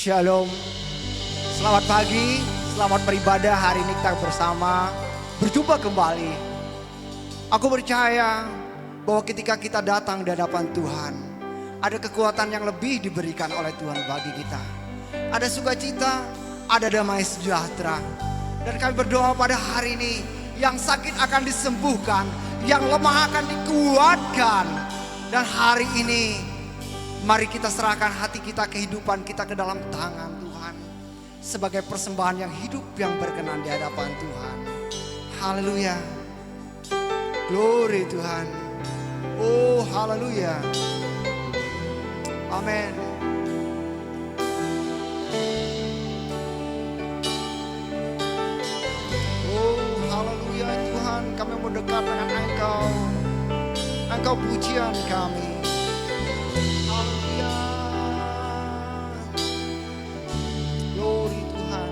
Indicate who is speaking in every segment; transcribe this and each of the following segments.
Speaker 1: Shalom. Selamat pagi, selamat beribadah. Hari ini kita bersama berjumpa kembali. Aku percaya bahwa ketika kita datang di hadapan Tuhan, ada kekuatan yang lebih diberikan oleh Tuhan bagi kita. Ada sukacita, ada damai sejahtera. Dan kami berdoa pada hari ini, yang sakit akan disembuhkan, yang lemah akan dikuatkan. Dan hari ini, mari kita serahkan hati kita, kehidupan kita ke dalam tangan Tuhan. Sebagai persembahan yang hidup, yang berkenan di hadapan Tuhan. Haleluya. Glory Tuhan. Oh haleluya. Amin. Oh haleluya Tuhan, kami mau dekat dengan Engkau. Engkau pujian kami. Haleluya. Glory Tuhan.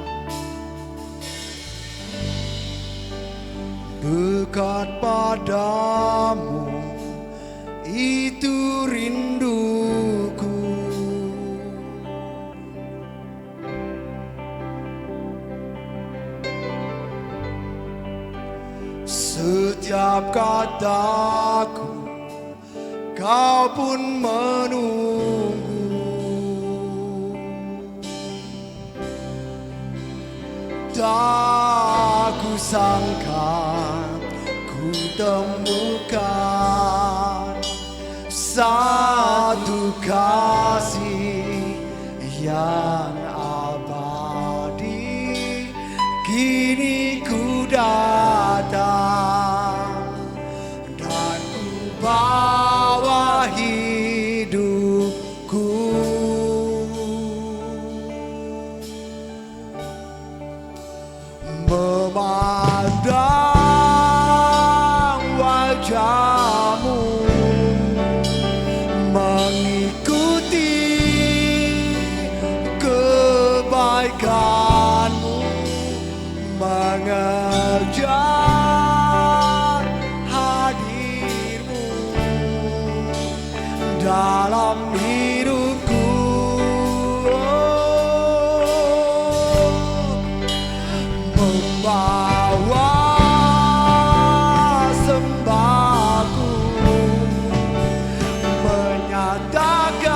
Speaker 1: Dekat padamu itu rinduku. Setiap kataku kau pun menunggu. Tak kusangka ku temukan satu kasih yang abadi. Kini ku datang dan ku bawa hidupku. Memandang wajahmu, mengikuti kebaikanmu, mengejar hadirmu dalam hidupku. Membawa sembahku, menyatakan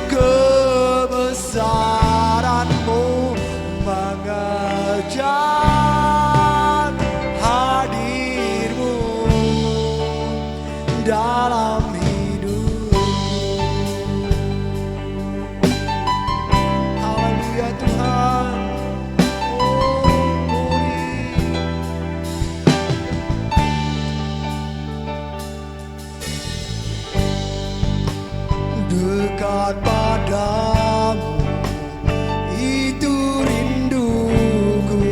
Speaker 1: kebesaranmu, mengejar hadirmu dalam hidupku. Haleluya Tuhan. Dekat padamu itu rinduku.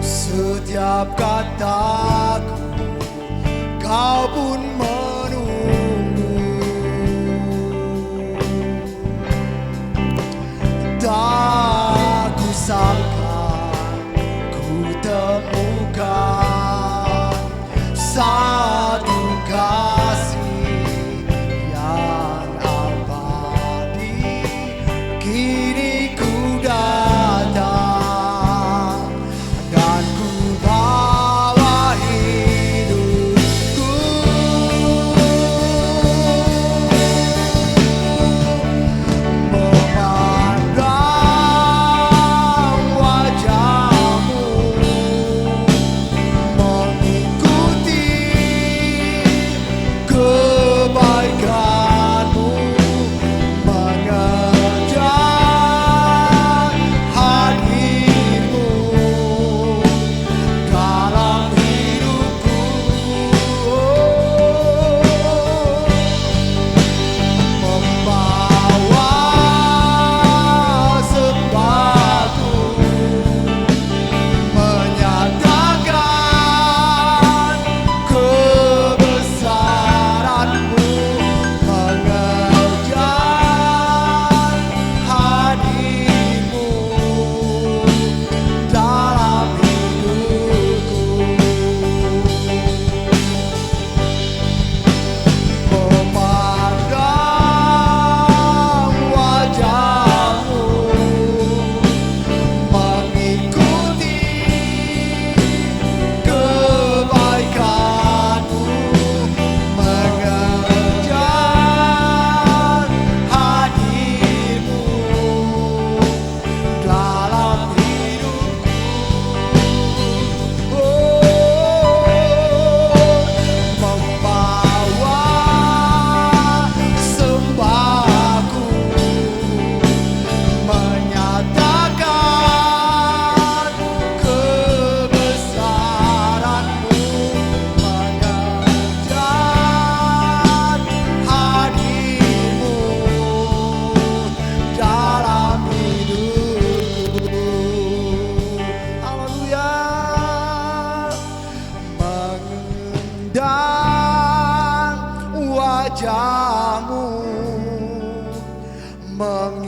Speaker 1: Setiap kataku kau pun menunggu. Tak kusangka ku temukan satu kasih yang abadi. Kini ku datang dan ku bawa hidupku. Memandang wajahmu, mengikuti kebaikanmu, mengejar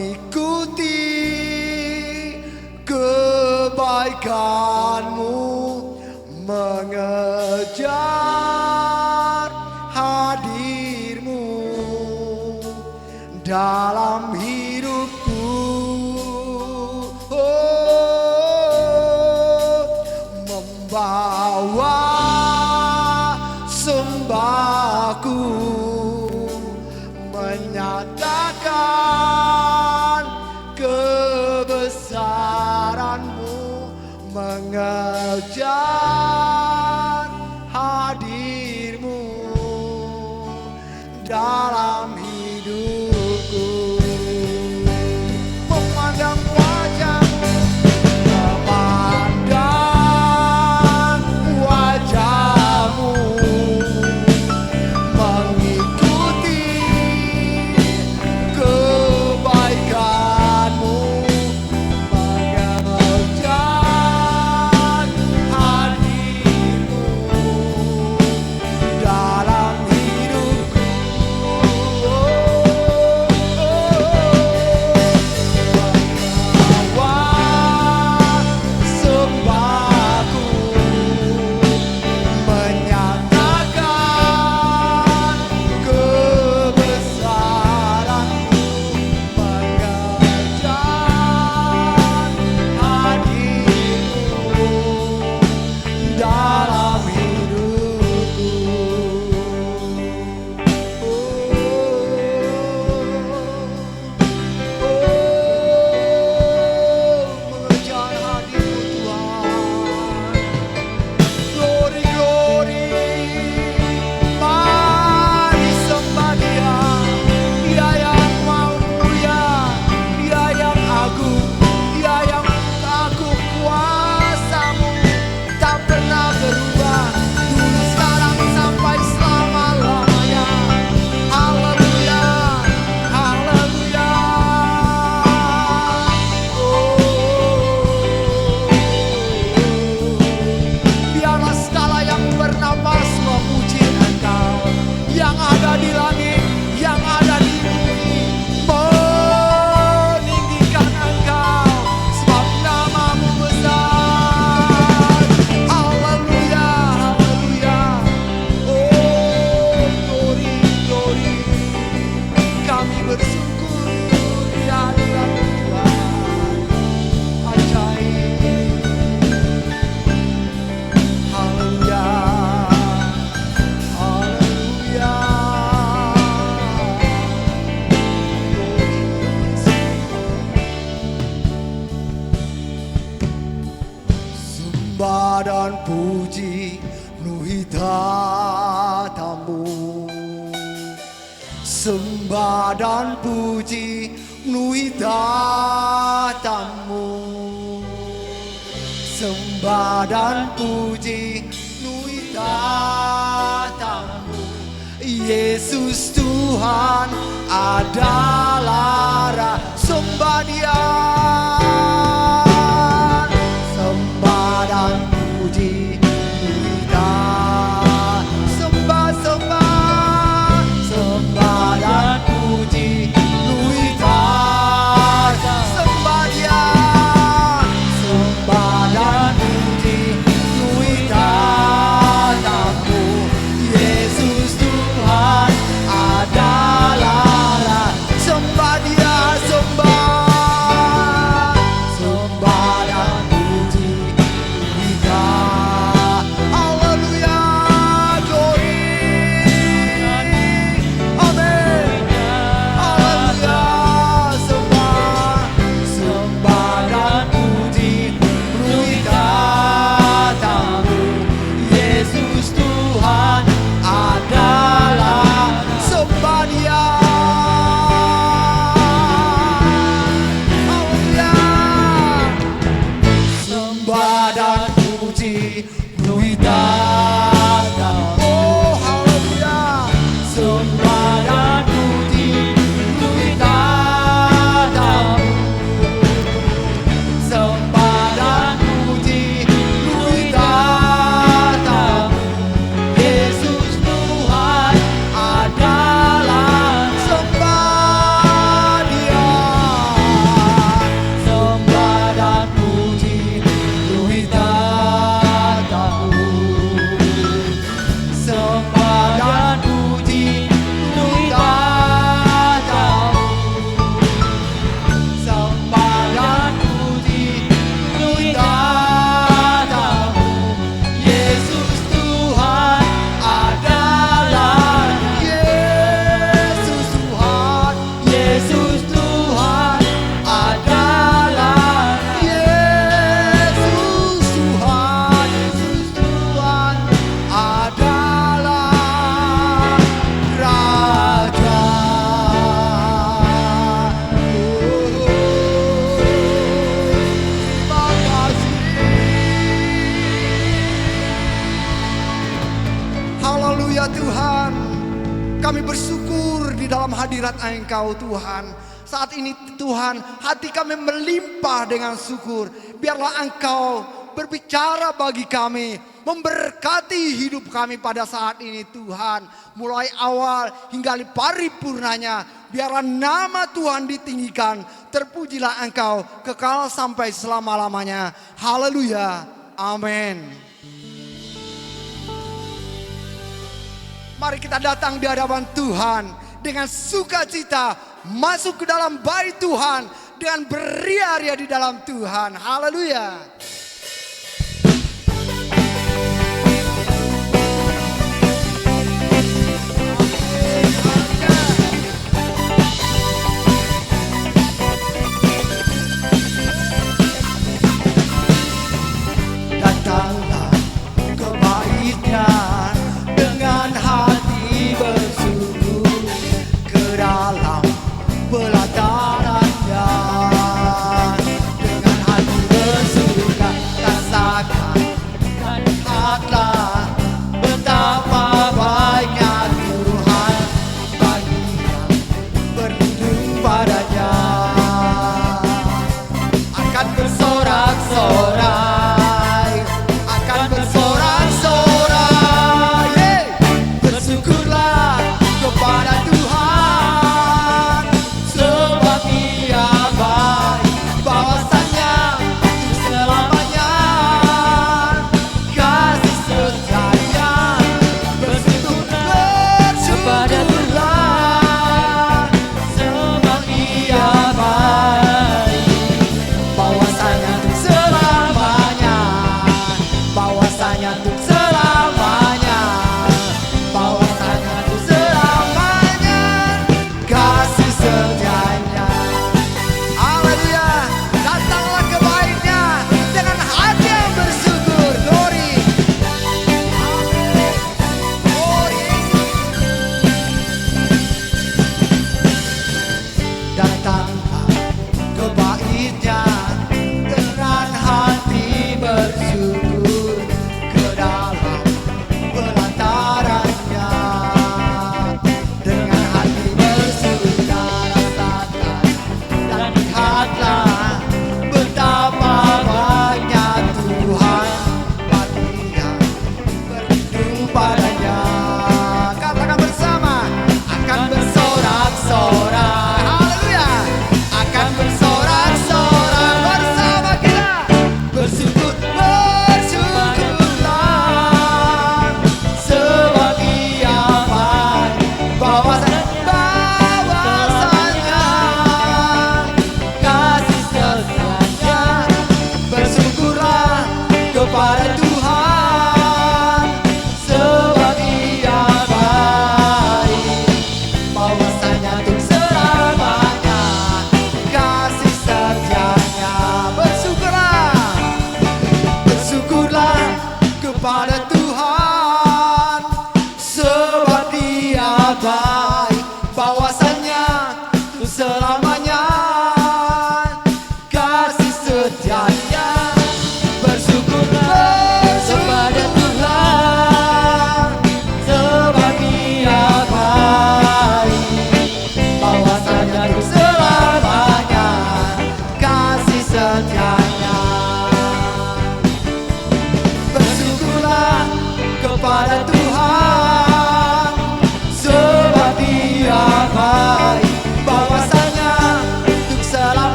Speaker 1: mengikuti kebaikanmu, mengejar hadirmu dalam hidupku. Membawa sembahku, menyatakan kebesaranmu, mengejar hadirmu dalam hidupku. Memandang wajahmu, memandang wajahmu, mengikuti kebaikanmu, mengejar hadirmu dalam hidupku. Membawa sembahku, menyatakan kebesaranmu, mengejar hadirmu dalam hidupku. Mengejar hadirmu Tuhan. Glory, glory, mari sembah Dia. Dia yang maha mulia, Dia yang agung, Dia yang agung. Kuasa-Mu tak pernah berubah, dulu, sekarang, sampai selama-lamanya. Haleluya, haleluya. Biarlah segala yang bernapas memuji Engkau, yang ada di langit, yang ada di bumi, meninggikan Engkau, sebab nama-Mu besar. Haleluya, haleluya. Oh, glory, glory. Kami bersyukur di hadirat Tuhan. Ajaib. Haleluya, haleluya. Sembah dan puji penuhi tatamu, sembah dan puji penuhi tatamu, sembah dan puji penuhi tatamu. Yesus Tuhan adalah Raja. Sembah Dia, sembah dan puji penuhi tatamu. Sembah, sembah, sembah dan puji penuhi tatamu. Sembah Dia, sembah dan puji penuhi tatamu. Yesus Tuhan adalah Raja. Sembah Dia, sembah, sembah dan puji penuhi tatamu. Haleluya, glory, amin. Haleluya, sembah, sembah dan puji penuhi tatamu. Yesus Tuhan adalah. Sembah Dia, haleluya. Sembah dan puji penuhi tatamu. Oh, haleluya. Sembah dan puji penuhi tatamu. Sembah dan puji penuhi tatamu. Yesus Tuhan adalah. Sembah Dia, kami bersyukur di dalam hadirat Engkau Tuhan. Saat ini Tuhan, hati kami melimpah dengan syukur. Biarlah Engkau berbicara bagi kami, memberkati hidup kami pada saat ini Tuhan. Mulai awal hingga paripurnanya, biarlah nama Tuhan ditinggikan. Terpujilah Engkau kekal sampai selama-lamanya. Haleluya. Amin. Mari kita datang di hadapan Tuhan dengan sukacita, masuk ke dalam bait Tuhan dengan beria-ria di dalam Tuhan. Haleluya. Datanglah ke bait-Nya dengan hati bersungguh, ke dalam pelataran-Nya dengan hati bersungguh.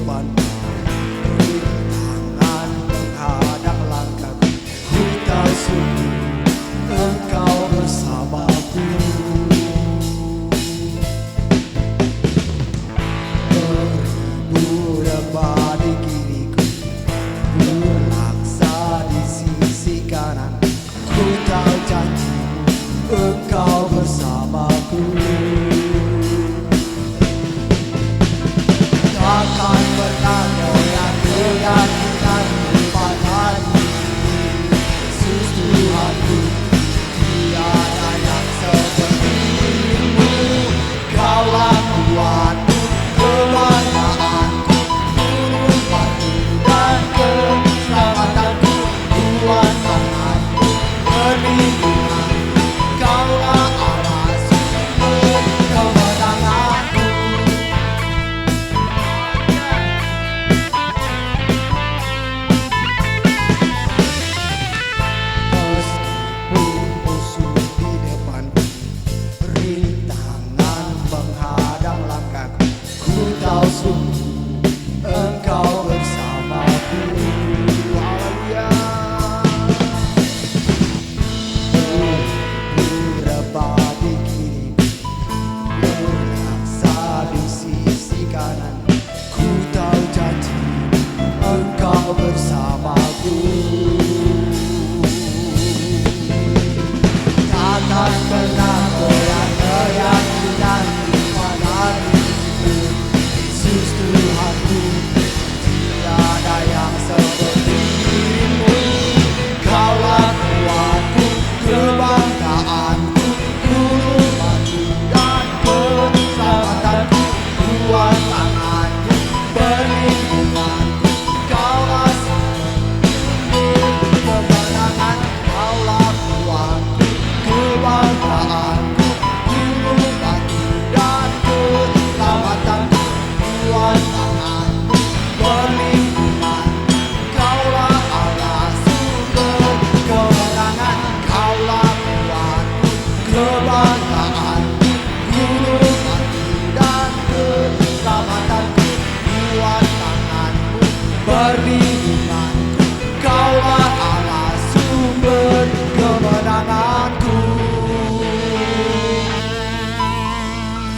Speaker 1: depanku, rintangan menghadang langkahku. Ku tahu sungguh Engkau bersamaku. Beribu rebah di kiriku, berlaksa di sisi kanan. Ku tahu janji-Mu, Engkau bersamaku. Takkan pernah goyah keyakinanku pada diri Yesus Tuhanku. Tiada yang seperti-Mu. Kaulah kuatku, kebanggaanku, harapanku dan keselamatanku. Tuhan Tuhanku, perlindunganku. Kaulah Allah sumber kemenanganku. Meskipun musuh di depanku, rintangan menghadang langkahku, ku tahu sungguh Engkau bersamaku. Haleluya. Rebah di kiriku, berlaksa di sisi kanan. Ku tahu janji Engkau bersamaku. Takkan pernah goyah keyakinanku pada diriku Yesus Tuhanku. Tiada yang seperti-Mu. Kaulah kuatku, kebanggaanku, harapanku dan keselamatanku. Tuhan tanganku, perlindunganku. Kaulah sumber kemenangan. Kaulah kuatku, kebanggaanku, harapanku dan keselamatanku. Tuhan tanganku, perlindunganku. Kaulah Allah sumber kemenangan. Kaulah kuatku, kebanggaanku, harapanku dan keselamatanku. Tuhan tanganku, perlindunganku. Kaulah Allah sumber kemenanganku.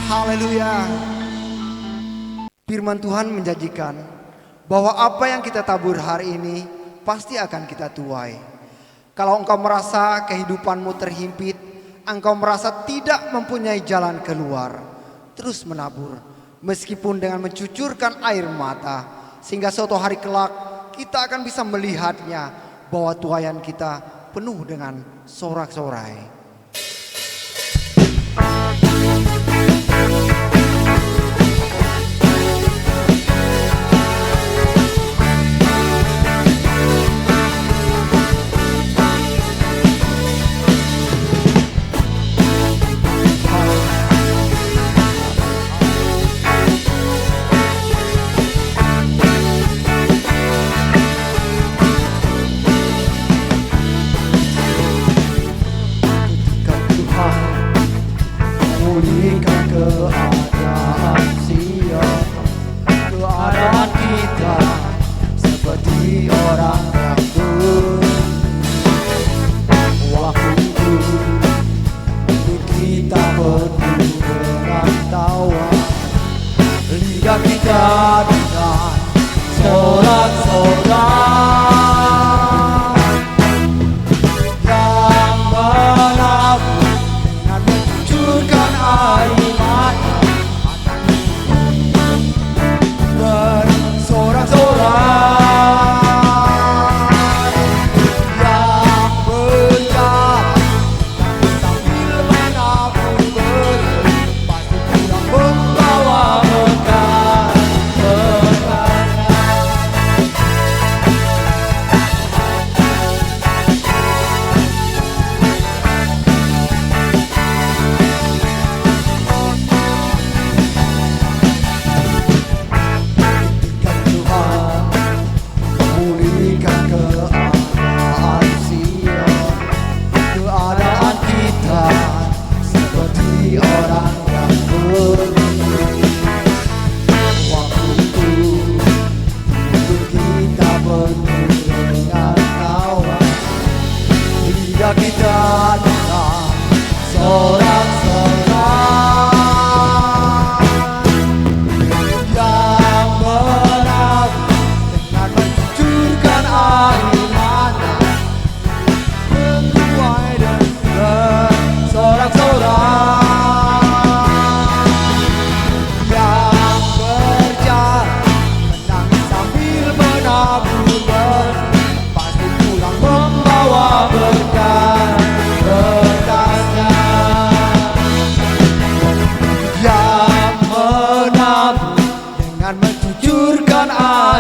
Speaker 1: Haleluya. Firman Tuhan menjanjikan bahwa apa yang kita tabur hari ini pasti akan kita tuai. Kalau engkau merasa kehidupanmu terhimpit, engkau merasa tidak mempunyai jalan keluar, terus menabur meskipun dengan mencucurkan air mata, sehingga suatu hari kelak kita akan bisa melihatnya bahwa tuaian kita penuh dengan sorak-sorai.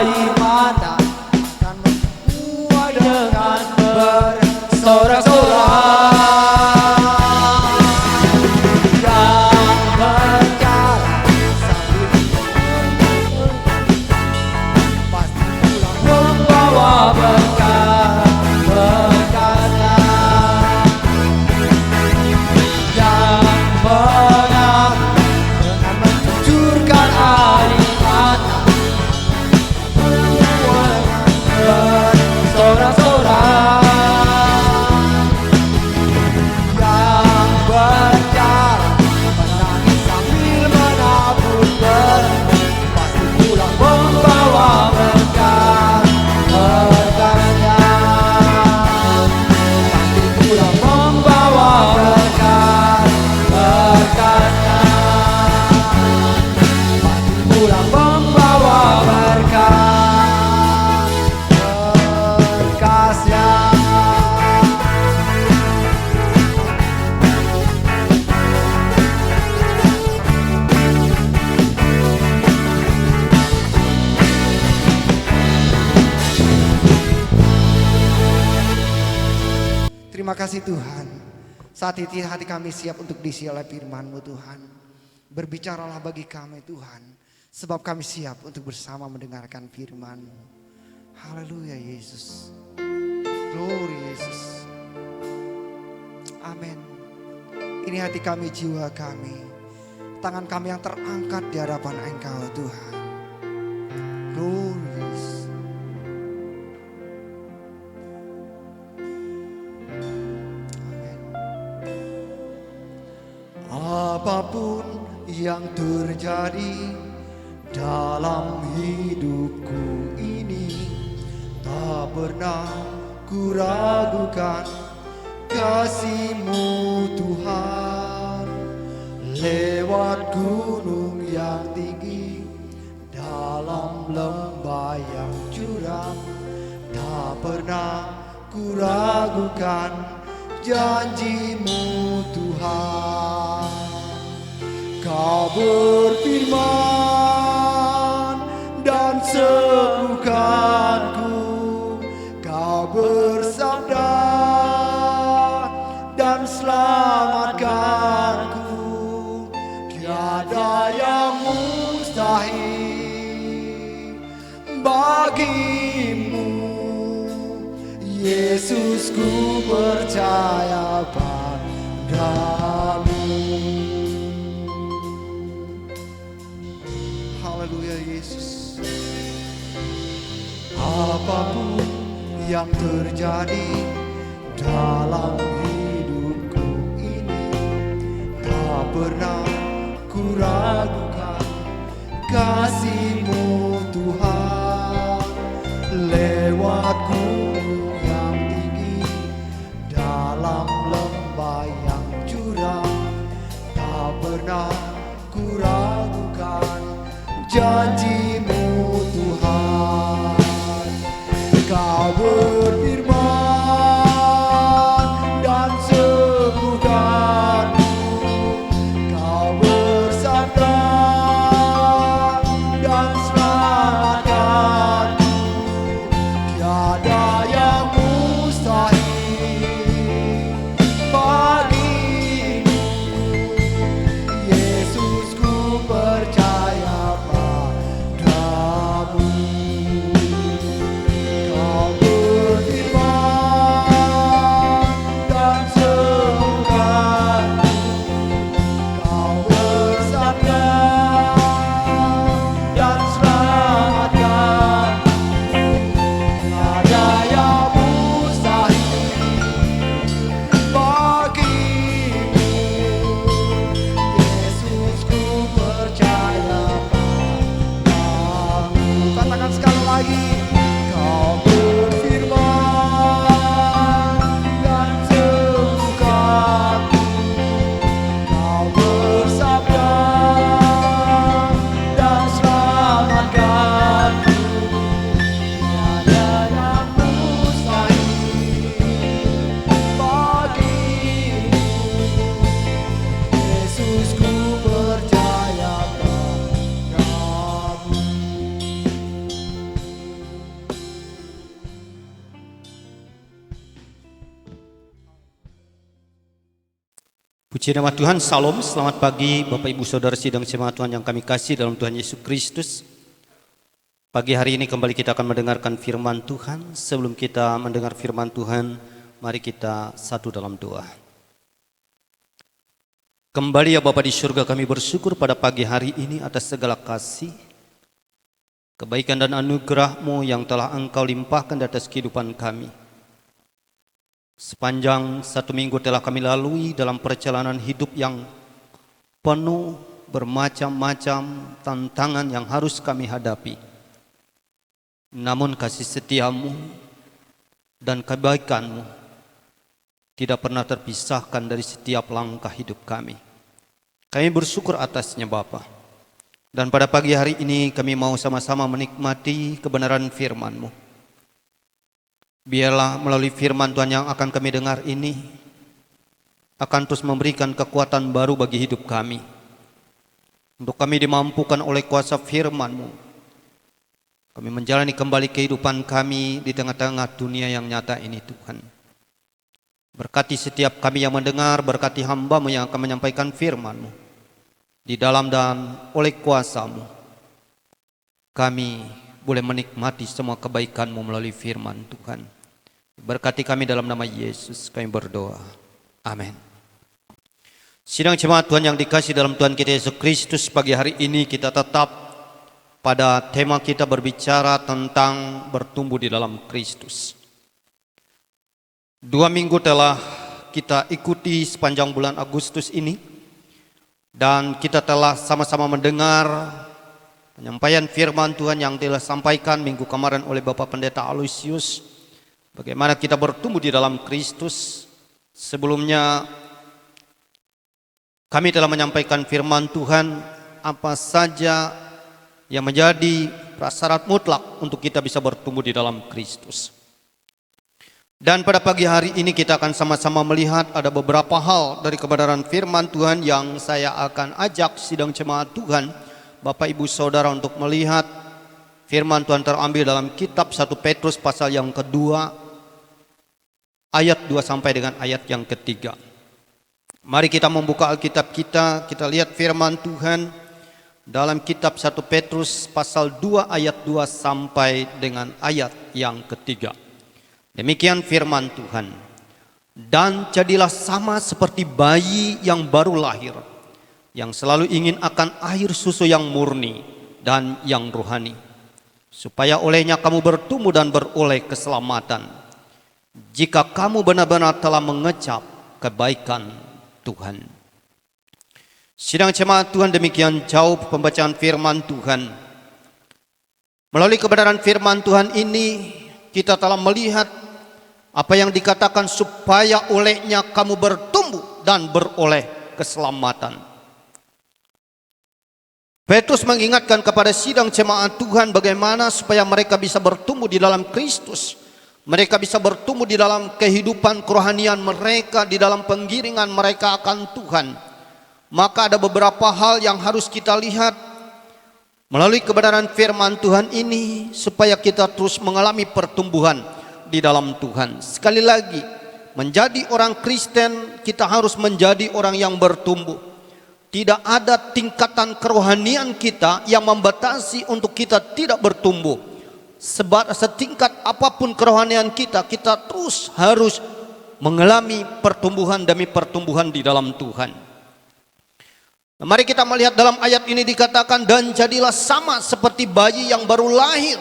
Speaker 1: air mata akan menuai dengan bersorak-sorak. Yang berjalan sambil pasti pulang membawa berkat-berkatnya. Yang mengaku dengan mencucurkan air mata bersorak-sorak. Yang berjalan menangis sambil menabur benih pasti pulang membawa berkat-berkatnya. Pasti pulang membawa berkat-berkatnya. Pasti pulang membawa berkat-berkatnya. Terima kasih Tuhan. Saat ini hati kami siap untuk diisi oleh firman-Mu Tuhan. Berbicaralah bagi kami Tuhan. Sebab kami siap untuk bersama mendengarkan firman-Mu. Haleluya Yesus. Glory Yesus. Amin. Ini hati kami, jiwa kami. Tangan kami yang terangkat di hadapan Engkau Tuhan. Glory Yesus. Apapun yang terjadi dalam hidupku ini, tak pernah ku ragukan kasih-Mu Tuhan. Lewat gunung yang tinggi, dalam lembah yang curam, tak pernah ku ragukan janji-Mu Tuhan. Kau berfirman dan sembuhkanku, Kau bersabda dan selamatkanku. Tiada yang mustahil bagi-Mu, Yesus, ku percaya padamu. Haleluya Yesus. Apapun yang terjadi dalam hidupku ini, tak pernah ku ragukan kasih-Mu Tuhan. Lewat gunung yang tinggi, dalam lembah yang curam, tak pernah ku ragukan janji-Mu Tuhan. Kau berfirman dan sembuhkanku, Kau bersabda dan selamatkanku. Tiada yang mustahil bagi-Mu, Yesus, ku percaya padamu. Kau berfirman dan sembuhkanku, Kau bersabda dan selamatkanku. Tiada yang mustahil bagi-Mu, Yesus, ku percaya padamu. Katakan sekali lagi. Kau berfirman dan sembuhkanku, Kau bersabda dan selamatkanku. Tiada yang mustahil bagi-Mu, Yesus, ku percaya padamu.
Speaker 2: Puji nama Tuhan, Salam, selamat pagi Bapak Ibu Saudara sidang jemaat Tuhan yang kami kasih dalam Tuhan Yesus Kristus. Pagi hari ini kembali kita akan mendengarkan firman Tuhan. Sebelum kita mendengar firman Tuhan, mari kita satu dalam doa. Kembali ya Bapa di surga, kami bersyukur pada pagi hari ini atas segala kasih, kebaikan dan anugerah-Mu yang telah Engkau limpahkan di atas kehidupan kami. Sepanjang satu minggu telah kami lalui dalam perjalanan hidup yang penuh bermacam-macam tantangan yang harus kami hadapi. Namun kasih setia-Mu dan kebaikan-Mu tidak pernah terpisahkan dari setiap langkah hidup kami. Kami bersyukur atasnya Bapa. Dan pada pagi hari ini kami mau sama-sama menikmati kebenaran firman-Mu. Biarlah melalui firman Tuhan yang akan kami dengar ini akan terus memberikan kekuatan baru bagi hidup kami. Untuk kami dimampukan oleh kuasa firman-Mu, kami menjalani kembali kehidupan kami di tengah-tengah dunia yang nyata ini Tuhan. Berkati setiap kami yang mendengar, berkati hamba-Mu yang akan menyampaikan firman-Mu. Di dalam dan oleh kuasa-Mu, kami boleh menikmati semua kebaikan-Mu melalui firman Tuhan. Berkati kami dalam nama Yesus kami berdoa. Amin. Sidang jemaat Tuhan yang dikasih dalam Tuhan kita Yesus Kristus, pagi hari ini kita tetap pada tema kita berbicara tentang bertumbuh di dalam Kristus. 2 minggu telah kita ikuti sepanjang bulan Agustus ini, dan kita telah sama-sama mendengar penyampaian firman Tuhan yang telah sampaikan minggu kemarin oleh Bapak Pendeta Aloysius. Bagaimana kita bertumbuh di dalam Kristus. Sebelumnya kami telah menyampaikan firman Tuhan apa saja yang menjadi prasyarat mutlak untuk kita bisa bertumbuh di dalam Kristus. Dan pada pagi hari ini kita akan sama-sama melihat ada beberapa hal dari kebenaran firman Tuhan yang saya akan ajak sidang jemaat Tuhan, Bapak Ibu Saudara, untuk melihat firman Tuhan terambil dalam kitab 1 Petrus pasal yang kedua, ayat 2 sampai dengan ayat yang ketiga. Mari kita membuka Alkitab kita lihat firman Tuhan dalam kitab 1 Petrus pasal 2 ayat 2 sampai dengan ayat yang ketiga. Demikian firman Tuhan. Dan jadilah sama seperti bayi yang baru lahir, yang selalu ingin akan air susu yang murni dan yang rohani, supaya olehnya kamu bertumbuh dan beroleh keselamatan, jika kamu benar-benar telah mengecap kebaikan Tuhan. Sidang jemaat Tuhan, demikian jauh pembacaan firman Tuhan. Melalui kebenaran firman Tuhan ini kita telah melihat apa yang dikatakan supaya olehnya kamu bertumbuh dan beroleh keselamatan. Petrus mengingatkan kepada sidang jemaat Tuhan bagaimana supaya mereka bisa bertumbuh di dalam Kristus. Mereka bisa bertumbuh di dalam kehidupan kerohanian mereka, di dalam penggiringan mereka akan Tuhan. Maka ada beberapa hal yang harus kita lihat melalui kebenaran firman Tuhan ini supaya kita terus mengalami pertumbuhan di dalam Tuhan. Sekali lagi, menjadi orang Kristen kita harus menjadi orang yang bertumbuh. Tidak ada tingkatan kerohanian kita yang membatasi untuk kita tidak bertumbuh. Setingkat apapun kerohanian kita, kita terus harus mengalami pertumbuhan demi pertumbuhan di dalam Tuhan. Mari kita melihat dalam ayat ini dikatakan, dan jadilah sama seperti bayi yang baru lahir,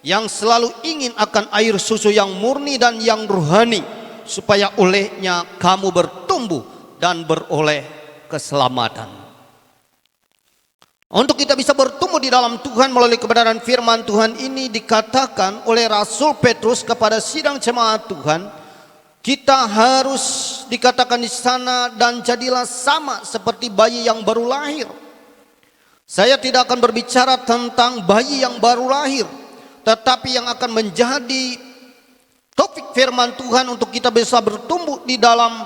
Speaker 2: yang selalu ingin akan air susu yang murni dan yang rohani, supaya olehnya kamu bertumbuh dan beroleh keselamatan. Untuk kita bisa bertumbuh di dalam Tuhan melalui kebenaran firman Tuhan ini dikatakan oleh Rasul Petrus kepada sidang jemaat Tuhan, kita harus dikatakan di sana, dan jadilah sama seperti bayi yang baru lahir. Saya tidak akan berbicara tentang bayi yang baru lahir, tetapi yang akan menjadi topik firman Tuhan untuk kita bisa bertumbuh di dalam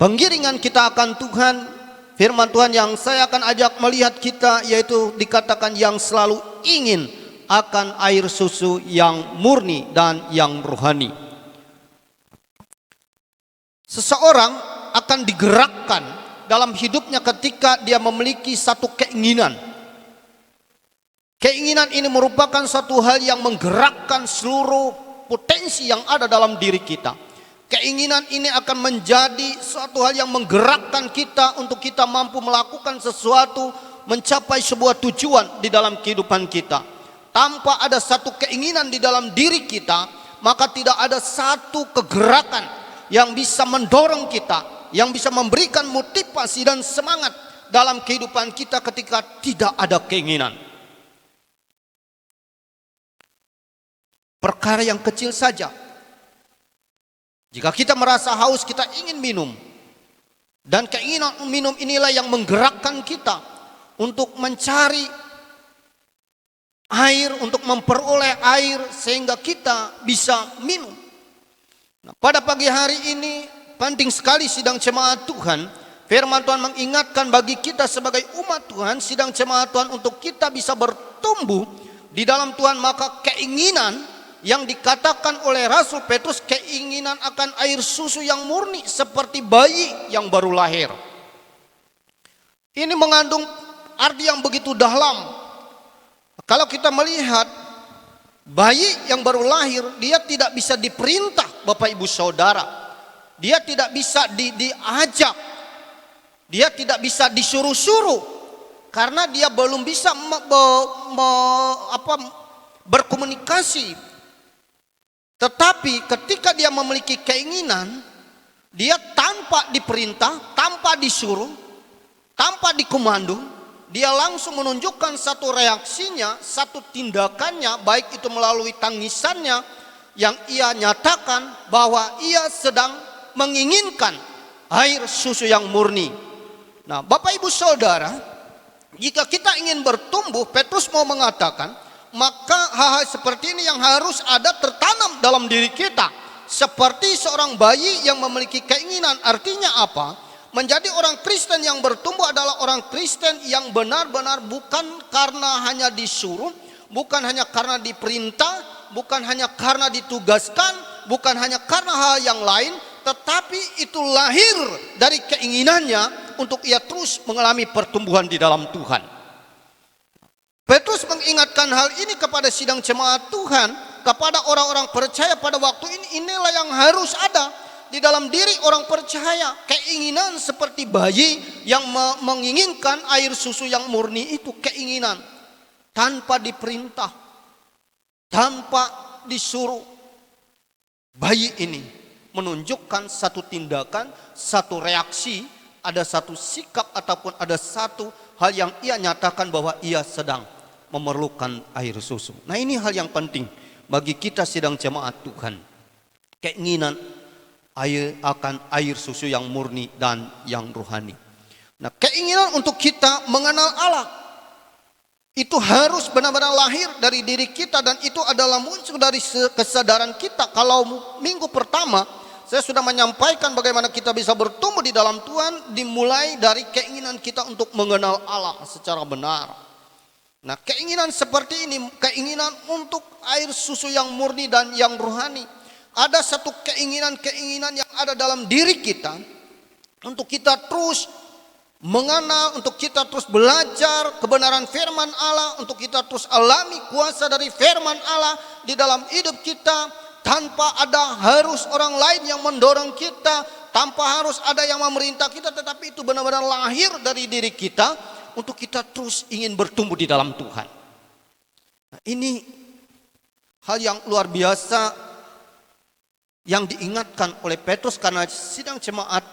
Speaker 2: penggiringan kita akan Tuhan. Firman Tuhan yang saya akan ajak melihat kita yaitu dikatakan yang selalu ingin akan air susu yang murni dan yang rohani. Seseorang akan digerakkan dalam hidupnya ketika dia memiliki satu keinginan. Keinginan ini merupakan satu hal yang menggerakkan seluruh potensi yang ada dalam diri kita. Keinginan ini akan menjadi suatu hal yang menggerakkan kita untuk kita mampu melakukan sesuatu, mencapai sebuah tujuan di dalam kehidupan kita. Tanpa ada satu keinginan di dalam diri kita, maka tidak ada satu kegerakan yang bisa mendorong kita, yang bisa memberikan motivasi dan semangat dalam kehidupan kita ketika tidak ada keinginan. Perkara yang kecil saja. Jika kita merasa haus, kita ingin minum. Dan keinginan minum inilah yang menggerakkan kita untuk mencari air, untuk memperoleh air sehingga kita bisa minum. Nah, pada pagi hari ini penting sekali sidang jemaat Tuhan. Firman Tuhan mengingatkan bagi kita sebagai umat Tuhan, sidang jemaat Tuhan, untuk kita bisa bertumbuh di dalam Tuhan. Maka keinginan yang dikatakan oleh Rasul Petrus, keinginan akan air susu yang murni seperti bayi yang baru lahir. Ini mengandung arti yang begitu dalam. Kalau kita melihat bayi yang baru lahir, dia tidak bisa diperintah, Bapak Ibu Saudara. Dia tidak bisa diajak. Dia tidak bisa disuruh-suruh karena dia belum bisa berkomunikasi. Tetapi ketika dia memiliki keinginan, dia tanpa diperintah, tanpa disuruh, tanpa dikomando, dia langsung menunjukkan satu reaksinya, satu tindakannya, baik itu melalui tangisannya yang ia nyatakan bahwa ia sedang menginginkan air susu yang murni. Nah, Bapak Ibu Saudara, jika kita ingin bertumbuh, Petrus mau mengatakan, maka hal-hal seperti ini yang harus ada tertanam dalam diri kita. Seperti seorang bayi yang memiliki keinginan. Artinya apa? Menjadi orang Kristen yang bertumbuh adalah orang Kristen yang benar-benar bukan karena hanya disuruh, bukan hanya karena diperintah, bukan hanya karena ditugaskan, bukan hanya karena hal yang lain, tetapi itu lahir dari keinginannya untuk ia terus mengalami pertumbuhan di dalam Tuhan. Petrus mengingatkan hal ini kepada sidang jemaat Tuhan, kepada orang-orang percaya pada waktu ini. Inilah yang harus ada di dalam diri orang percaya. Keinginan seperti bayi yang menginginkan air susu yang murni itu. Keinginan tanpa diperintah, tanpa disuruh. Bayi ini menunjukkan satu tindakan, satu reaksi, ada satu sikap ataupun ada satu hal yang ia nyatakan bahwa ia sedang memerlukan air susu. Nah, ini hal yang penting bagi kita sidang jemaat Tuhan. Keinginan akan air susu yang murni dan yang rohani. Nah, keinginan untuk kita mengenal Allah itu harus benar-benar lahir dari diri kita, dan itu adalah muncul dari kesadaran kita. Kalau minggu pertama saya sudah menyampaikan bagaimana kita bisa bertumbuh di dalam Tuhan, dimulai dari keinginan kita untuk mengenal Allah secara benar. Nah, keinginan seperti ini, keinginan untuk air susu yang murni dan yang rohani. Ada satu keinginan-keinginan yang ada dalam diri kita untuk kita terus mengenal, untuk kita terus belajar kebenaran firman Allah, untuk kita terus alami kuasa dari firman Allah di dalam hidup kita, tanpa ada harus orang lain yang mendorong kita, tanpa harus ada yang memerintah kita, tetapi itu benar-benar lahir dari diri kita untuk kita terus ingin bertumbuh di dalam Tuhan. Nah, ini hal yang luar biasa yang diingatkan oleh Petrus, karena sidang jemaat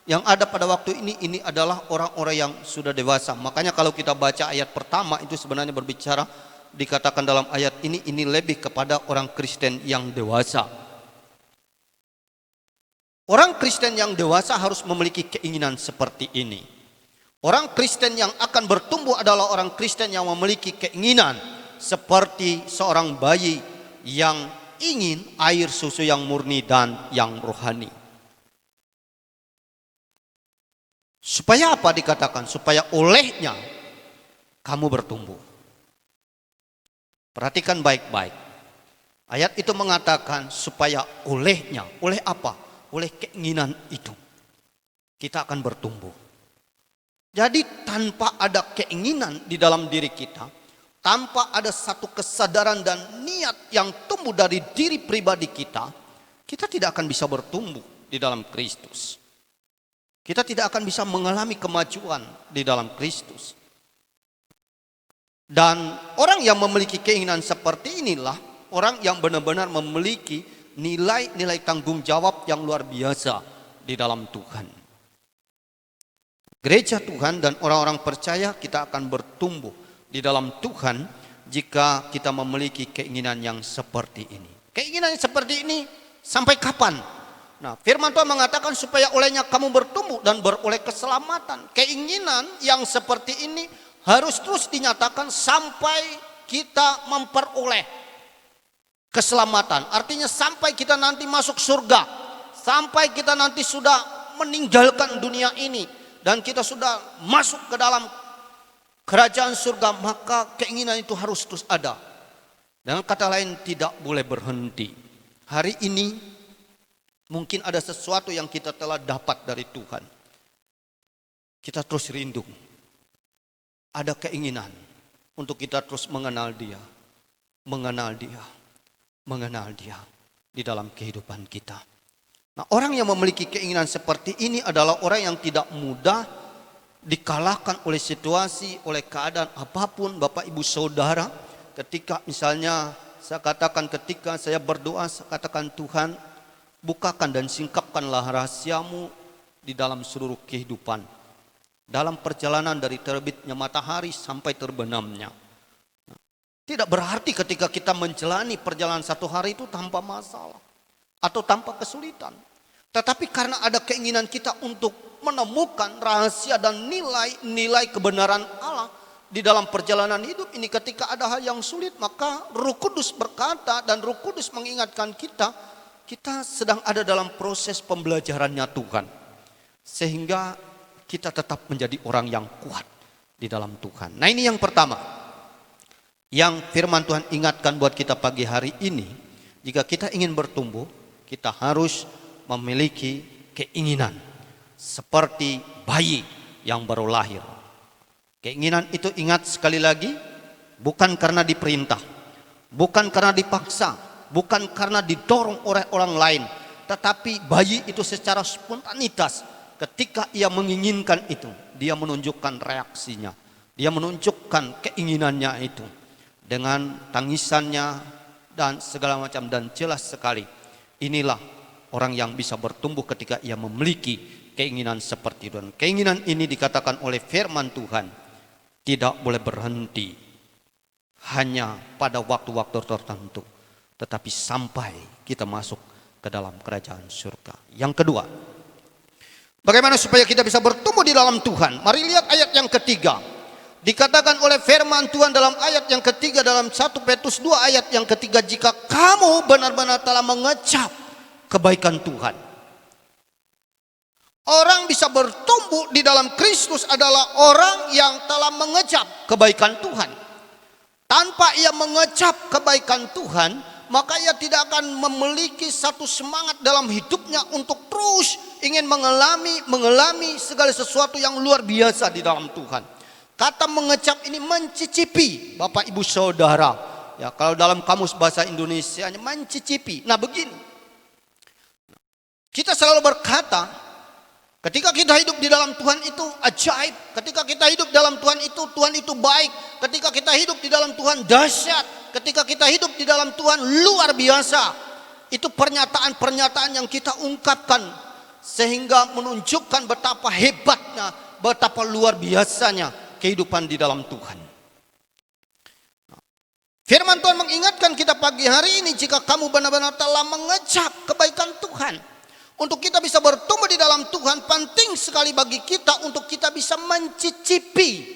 Speaker 2: yang ada pada waktu ini adalah orang-orang yang sudah dewasa. Makanya kalau kita baca ayat pertama itu sebenarnya berbicara, dikatakan dalam ayat ini lebih kepada orang Kristen yang dewasa. Orang Kristen yang dewasa harus memiliki keinginan seperti ini. Orang Kristen yang akan bertumbuh adalah orang Kristen yang memiliki keinginan seperti seorang bayi yang ingin air susu yang murni dan yang rohani. Supaya apa dikatakan? Supaya olehnya kamu bertumbuh. Perhatikan baik-baik. Ayat itu mengatakan supaya olehnya. Oleh apa? Oleh keinginan itu kita akan bertumbuh. Jadi tanpa ada keinginan di dalam diri kita, tanpa ada satu kesadaran dan niat yang tumbuh dari diri pribadi kita, kita tidak akan bisa bertumbuh di dalam Kristus. Kita tidak akan bisa mengalami kemajuan di dalam Kristus. Dan orang yang memiliki keinginan seperti inilah orang yang benar-benar memiliki nilai-nilai tanggung jawab yang luar biasa di dalam Tuhan. Gereja Tuhan dan orang-orang percaya kita akan bertumbuh di dalam Tuhan jika kita memiliki keinginan yang seperti ini. Keinginan yang seperti ini sampai kapan? Nah, firman Tuhan mengatakan supaya olehnya kamu bertumbuh dan beroleh keselamatan. Keinginan yang seperti ini harus terus dinyatakan sampai kita memperoleh keselamatan. Artinya sampai kita nanti masuk surga, sampai kita nanti sudah meninggalkan dunia ini dan kita sudah masuk ke dalam kerajaan surga, maka keinginan itu harus terus ada. Dengan kata lain, tidak boleh berhenti. Hari ini mungkin ada sesuatu yang kita telah dapat dari Tuhan. Kita terus rindu. Ada keinginan untuk kita terus mengenal Dia, mengenal Dia, mengenal Dia di dalam kehidupan kita. Nah, orang yang memiliki keinginan seperti ini adalah orang yang tidak mudah dikalahkan oleh situasi, oleh keadaan apapun. Bapak Ibu Saudara, ketika misalnya saya katakan ketika saya berdoa, saya katakan Tuhan, bukakan dan singkapkanlah rahasiamu di dalam seluruh kehidupan. Dalam perjalanan dari terbitnya matahari sampai terbenamnya. Tidak berarti ketika kita menjalani perjalanan satu hari itu tanpa masalah atau tanpa kesulitan. Tetapi karena ada keinginan kita untuk menemukan rahasia dan nilai-nilai kebenaran Allah di dalam perjalanan hidup ini, ketika ada hal yang sulit, maka Roh Kudus berkata dan Roh Kudus mengingatkan kita, kita sedang ada dalam proses pembelajarannya Tuhan. Sehingga kita tetap menjadi orang yang kuat di dalam Tuhan. Nah, ini yang pertama yang firman Tuhan ingatkan buat kita pagi hari ini. Jika kita ingin bertumbuh, kita harus memiliki keinginan seperti bayi yang baru lahir. Keinginan itu, ingat sekali lagi, bukan karena diperintah, bukan karena dipaksa, bukan karena didorong oleh orang lain, tetapi bayi itu secara spontanitas. Ketika ia menginginkan itu, dia menunjukkan reaksinya, dia menunjukkan keinginannya itu dengan tangisannya dan segala macam, dan jelas sekali inilah orang yang bisa bertumbuh ketika ia memiliki keinginan seperti itu. Dan keinginan ini dikatakan oleh firman Tuhan tidak boleh berhenti hanya pada waktu-waktu tertentu, tetapi sampai kita masuk ke dalam kerajaan surga. Yang kedua, bagaimana supaya kita bisa bertumbuh di dalam Tuhan? Mari lihat ayat yang ketiga. Dikatakan oleh firman Tuhan dalam ayat yang ketiga dalam 1 Petrus 2 ayat yang ketiga, jika kamu benar-benar telah mengecap kebaikan Tuhan. Orang bisa bertumbuh di dalam Kristus adalah orang yang telah mengecap kebaikan Tuhan. Tanpa ia mengecap kebaikan Tuhan, maka ia tidak akan memiliki satu semangat dalam hidupnya untuk terus ingin mengalami segala sesuatu yang luar biasa di dalam Tuhan. Kata mengecap ini mencicipi, Bapak Ibu Saudara. Ya, kalau dalam kamus bahasa Indonesia mencicipi. Nah, begini. Kita selalu berkata, ketika kita hidup di dalam Tuhan itu ajaib. Ketika kita hidup dalam Tuhan itu baik. Ketika kita hidup di dalam Tuhan dahsyat. Ketika kita hidup di dalam Tuhan luar biasa. Itu pernyataan-pernyataan yang kita ungkapkan sehingga menunjukkan betapa hebatnya, betapa luar biasanya kehidupan di dalam Tuhan. Firman Tuhan mengingatkan kita pagi hari ini, jika kamu benar-benar telah mengecap kebaikan Tuhan. Untuk kita bisa bertumbuh di dalam Tuhan, penting sekali bagi kita untuk kita bisa mencicipi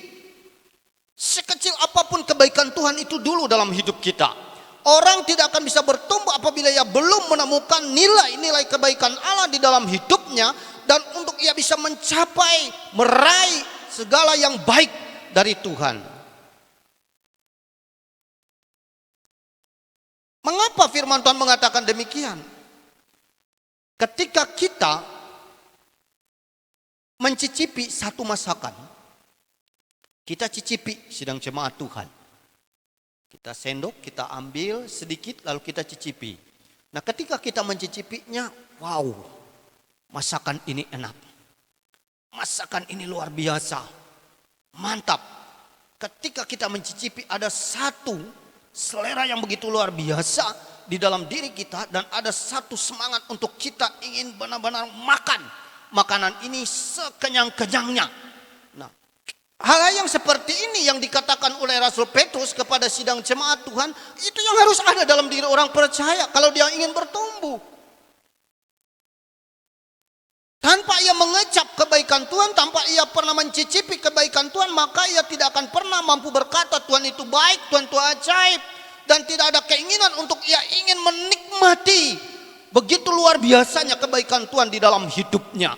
Speaker 2: sekecil apapun kebaikan Tuhan itu dulu dalam hidup kita. Orang tidak akan bisa bertumbuh apabila ia belum menemukan nilai-nilai kebaikan Allah di dalam hidupnya, dan untuk ia bisa mencapai, meraih segala yang baik dari Tuhan. Mengapa firman Tuhan mengatakan demikian? Ketika kita mencicipi satu masakan, Kita cicipi sidang jemaat Tuhan. Kita sendok, kita ambil sedikit lalu kita cicipi. Nah ketika kita mencicipinya, wow, masakan ini enak. Masakan ini luar biasa. Mantap. Ketika kita mencicipi ada satu selera yang begitu luar biasa di dalam diri kita. Dan ada satu semangat untuk kita ingin benar-benar makan makanan ini sekenyang-kenyangnya. Nah, hal yang seperti ini yang dikatakan oleh Rasul Petrus kepada sidang jemaat Tuhan, itu yang harus ada dalam diri orang percaya kalau dia ingin bertumbuh. Tanpa ia mengecap kebaikan Tuhan, tanpa ia pernah mencicipi kebaikan Tuhan, maka ia tidak akan pernah mampu berkata Tuhan itu baik, Tuhan itu ajaib. Dan tidak ada keinginan untuk ia ingin menikmati begitu luar biasanya kebaikan Tuhan di dalam hidupnya.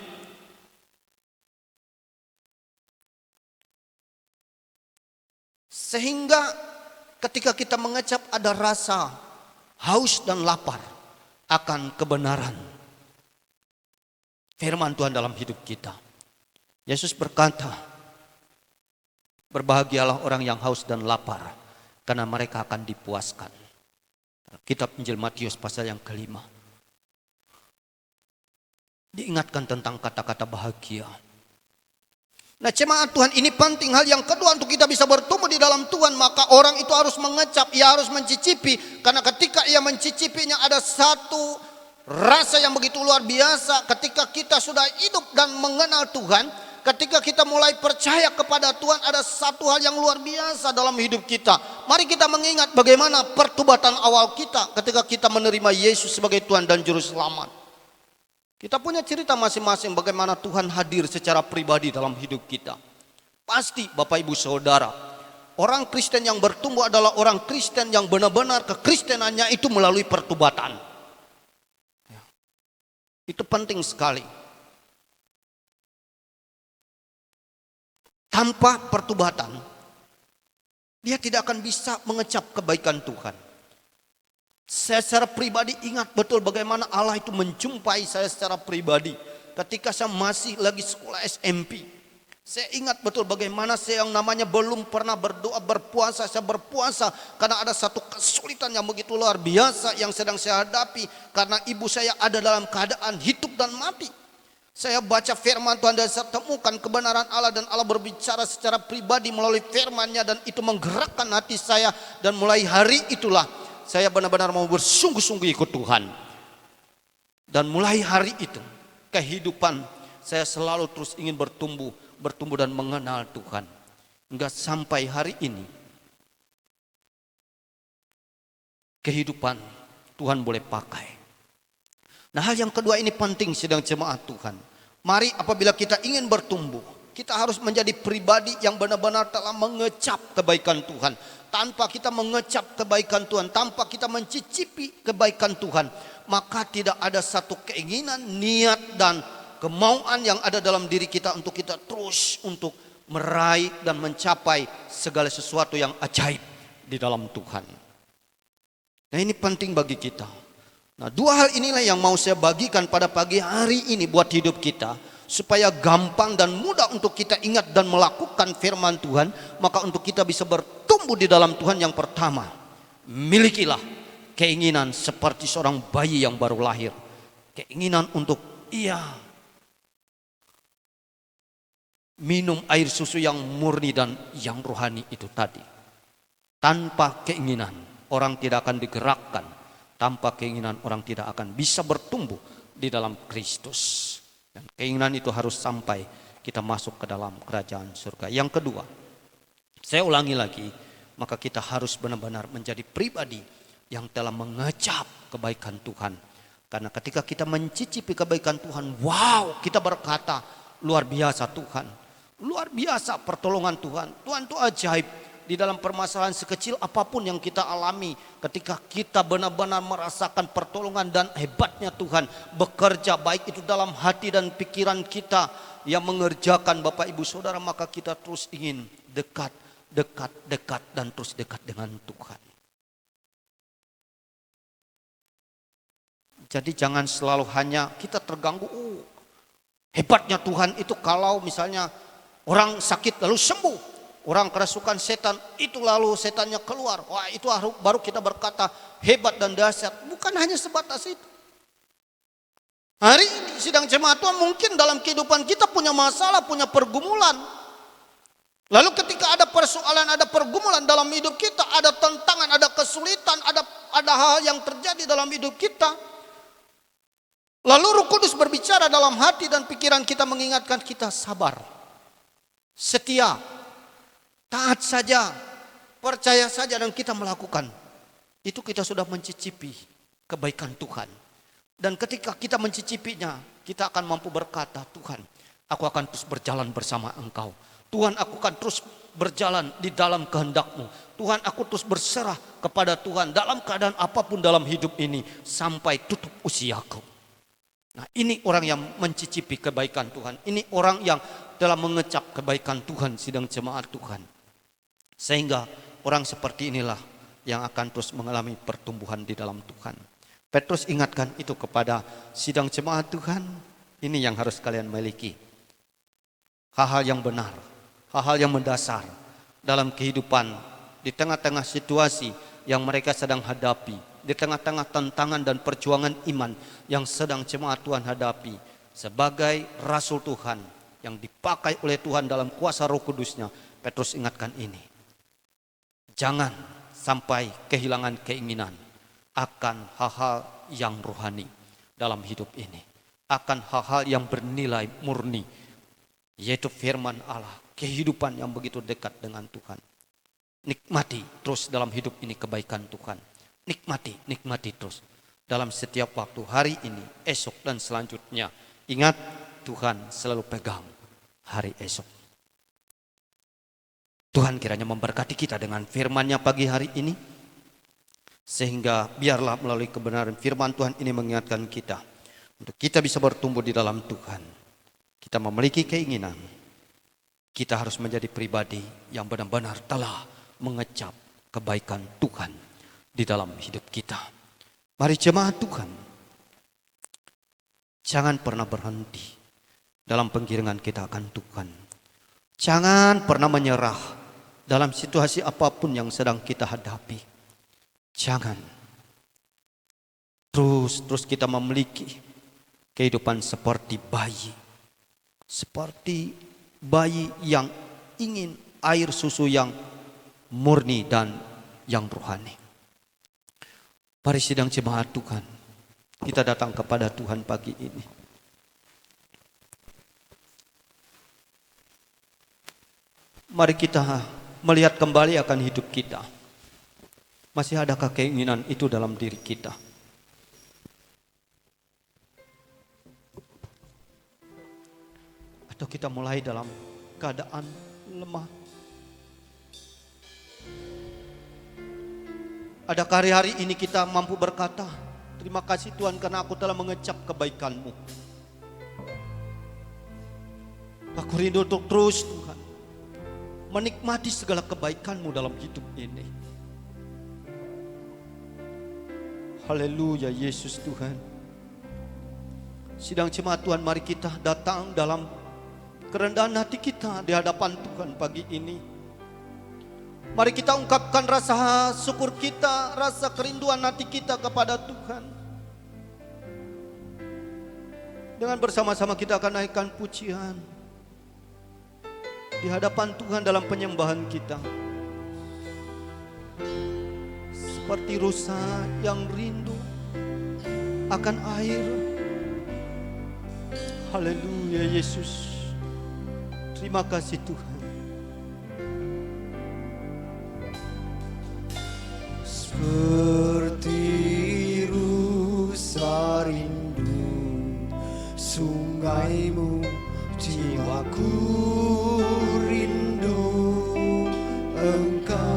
Speaker 2: Sehingga ketika kita mengecap ada rasa haus dan lapar akan kebenaran firman Tuhan dalam hidup kita. Yesus berkata, berbahagialah orang yang haus dan lapar, karena mereka akan dipuaskan. Kitab Injil Matius pasal yang ke-5. Diingatkan tentang kata-kata bahagia. Nah jemaat Tuhan, ini penting. Hal yang kedua untuk kita bisa bertumbuh di dalam Tuhan, maka orang itu harus mengecap, ia harus mencicipi. Karena ketika ia mencicipinya ada satu rasa yang begitu luar biasa. Ketika kita sudah hidup dan mengenal Tuhan, ketika kita mulai percaya kepada Tuhan, ada satu hal yang luar biasa dalam hidup kita. Mari kita mengingat bagaimana pertobatan awal kita ketika kita menerima Yesus sebagai Tuhan dan Juru Selamat. Kita punya cerita masing-masing bagaimana Tuhan hadir secara pribadi dalam hidup kita. Pasti Bapak Ibu Saudara, orang Kristen yang bertumbuh adalah orang Kristen yang benar-benar kekristenannya itu melalui pertobatan. Itu penting sekali. Tanpa pertobatan, dia tidak akan bisa mengecap kebaikan Tuhan. Saya secara pribadi ingat betul bagaimana Allah itu menjumpai saya secara pribadi. Ketika saya masih lagi sekolah SMP. Saya ingat betul bagaimana saya yang namanya belum pernah berdoa, berpuasa. Saya berpuasa karena ada satu kesulitan yang begitu luar biasa yang sedang saya hadapi. Karena ibu saya ada dalam keadaan hidup dan mati. Saya baca firman Tuhan dan saya temukan kebenaran Allah. Dan Allah berbicara secara pribadi melalui firman-Nya. Dan itu menggerakkan hati saya. Dan mulai hari itulah saya benar-benar mau bersungguh-sungguh ikut Tuhan. Dan mulai hari itu kehidupan saya selalu terus ingin bertumbuh dan mengenal Tuhan. Hingga sampai hari ini kehidupan Tuhan boleh pakai. Nah hal yang kedua ini penting sidang jemaat Tuhan. Mari apabila kita ingin bertumbuh, kita harus menjadi pribadi yang benar-benar telah mengecap kebaikan Tuhan. Tanpa kita mengecap kebaikan Tuhan, tanpa kita mencicipi kebaikan Tuhan, maka tidak ada satu keinginan, niat dan kemauan yang ada dalam diri kita untuk kita terus untuk meraih dan mencapai segala sesuatu yang ajaib di dalam Tuhan. Nah ini penting bagi kita. Nah dua hal inilah yang mau saya bagikan pada pagi hari ini buat hidup kita. Supaya gampang dan mudah untuk kita ingat dan melakukan firman Tuhan. Maka untuk kita bisa bertumbuh di dalam Tuhan, yang pertama, milikilah keinginan seperti seorang bayi yang baru lahir. Keinginan untuk minum air susu yang murni dan yang rohani itu tadi. Tanpa keinginan orang tidak akan digerakkan. Tanpa keinginan orang tidak akan bisa bertumbuh di dalam Kristus. Dan keinginan itu harus sampai kita masuk ke dalam kerajaan surga. Yang kedua, saya ulangi lagi, maka kita harus benar-benar menjadi pribadi yang telah mengecap kebaikan Tuhan. Karena ketika kita mencicipi kebaikan Tuhan, wow, kita berkata, luar biasa Tuhan. Luar biasa pertolongan Tuhan. Tuhan itu ajaib. Di dalam permasalahan sekecil apapun yang kita alami, ketika kita benar-benar merasakan pertolongan dan hebatnya Tuhan bekerja baik itu dalam hati dan pikiran kita yang mengerjakan Bapak Ibu Saudara, maka kita terus ingin dekat dan terus dekat dengan Tuhan. Jadi jangan selalu hanya kita terganggu, hebatnya Tuhan itu kalau misalnya orang sakit lalu sembuh. orang kerasukan setan, itu lalu setannya keluar. Wah, itu baru kita berkata hebat dan dahsyat. Bukan hanya sebatas itu. Hari ini sidang jemaat Tuhan, mungkin dalam kehidupan kita punya masalah, punya pergumulan. Lalu ketika ada persoalan, ada pergumulan dalam hidup kita, ada tantangan, ada kesulitan, ada hal yang terjadi dalam hidup kita. Lalu Roh Kudus berbicara dalam hati dan pikiran kita, mengingatkan kita sabar, setia, taat saja, percaya saja, dan kita melakukan. Itu kita sudah mencicipi kebaikan Tuhan. Dan ketika kita mencicipinya, kita akan mampu berkata, Tuhan, aku akan terus berjalan bersama Engkau. Tuhan, aku akan terus berjalan di dalam kehendak-Mu. Tuhan, aku terus berserah kepada Tuhan dalam keadaan apapun dalam hidup ini sampai tutup usiaku. Nah, ini orang yang mencicipi kebaikan Tuhan. Ini orang yang telah mengecap kebaikan Tuhan, sidang jemaat Tuhan. Sehingga orang seperti inilah yang akan terus mengalami pertumbuhan di dalam Tuhan. Petrus ingatkan itu kepada sidang jemaat Tuhan. Ini yang harus kalian miliki. Hal-hal yang benar, hal-hal yang mendasar dalam kehidupan, di tengah-tengah situasi yang mereka sedang hadapi, di tengah-tengah tantangan dan perjuangan iman yang sedang jemaat Tuhan hadapi. Sebagai Rasul Tuhan yang dipakai oleh Tuhan dalam kuasa Roh Kudusnya, Petrus ingatkan ini. Jangan sampai kehilangan keinginan akan hal-hal yang rohani dalam hidup ini, akan hal-hal yang bernilai murni, yaitu firman Allah, kehidupan yang begitu dekat dengan Tuhan. Nikmati terus dalam hidup ini kebaikan Tuhan. Nikmati terus dalam setiap waktu, hari ini, esok, dan selanjutnya. Ingat, Tuhan selalu pegang hari esok. Tuhan kiranya memberkati kita dengan firman-Nya pagi hari ini. Sehingga biarlah melalui kebenaran firman Tuhan ini mengingatkan kita untuk kita bisa bertumbuh di dalam Tuhan. Kita memiliki keinginan, kita harus menjadi pribadi yang benar-benar telah mengecap kebaikan Tuhan di dalam hidup kita. Mari jemaat Tuhan, jangan pernah berhenti dalam penggiringan kita akan Tuhan. Jangan pernah menyerah dalam situasi apapun yang sedang kita hadapi. Jangan. Terus kita memiliki kehidupan seperti bayi. Seperti bayi yang ingin air susu yang murni dan yang rohani. Mari sidang jemaat Tuhan, kita datang kepada Tuhan pagi ini. Mari kita melihat kembali akan hidup kita. Masih adakah keinginan itu dalam diri kita? Atau kita mulai dalam keadaan lemah? Adakah hari-hari ini kita mampu berkata, terima kasih Tuhan karena aku telah mengecap kebaikan-Mu. Aku rindu untuk terus Tuhan menikmati segala kebaikan-Mu dalam hidup ini. Haleluya, Yesus Tuhan. Sidang jemaat Tuhan, mari kita datang dalam kerendahan hati kita di hadapan Tuhan pagi ini. Mari kita ungkapkan rasa syukur kita, rasa kerinduan hati kita kepada Tuhan. Dengan bersama-sama kita akan naikkan pujian di hadapan Tuhan dalam penyembahan kita. Seperti rusa yang rindu akan air. Haleluya, Yesus. Terima kasih Tuhan.
Speaker 1: Seperti rusa rindu sungai-Mu, jiwaku rindu Engkau.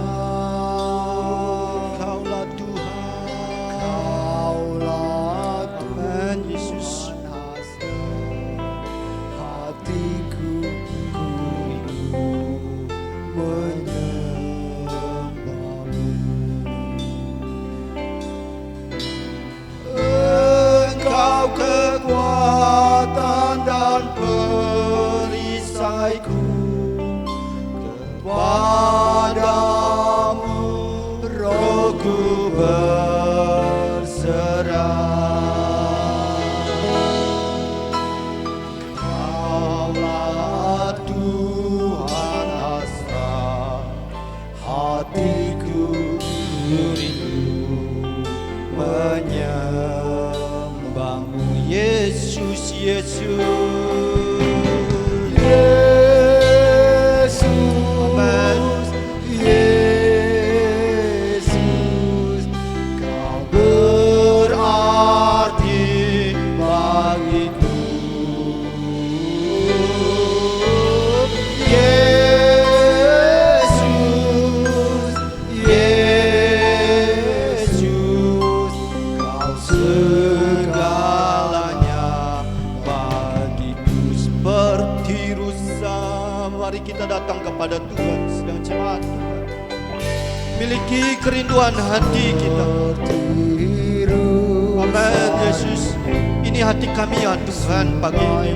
Speaker 1: Kekuatan dan perisaiku.
Speaker 2: menyembahmu Yesus, Yesus.
Speaker 1: Yesus, Yesus, Kau berarti bagiku. Yesus, Yesus, Kau segalanya bagiku.
Speaker 2: Seperti rusa, mari kita datang kepada Tuhan sedang jemaat Tuhan. Miliki kerinduan hati kita. Amin Yesus. Ini hati kami ya Tuhan pagi ini.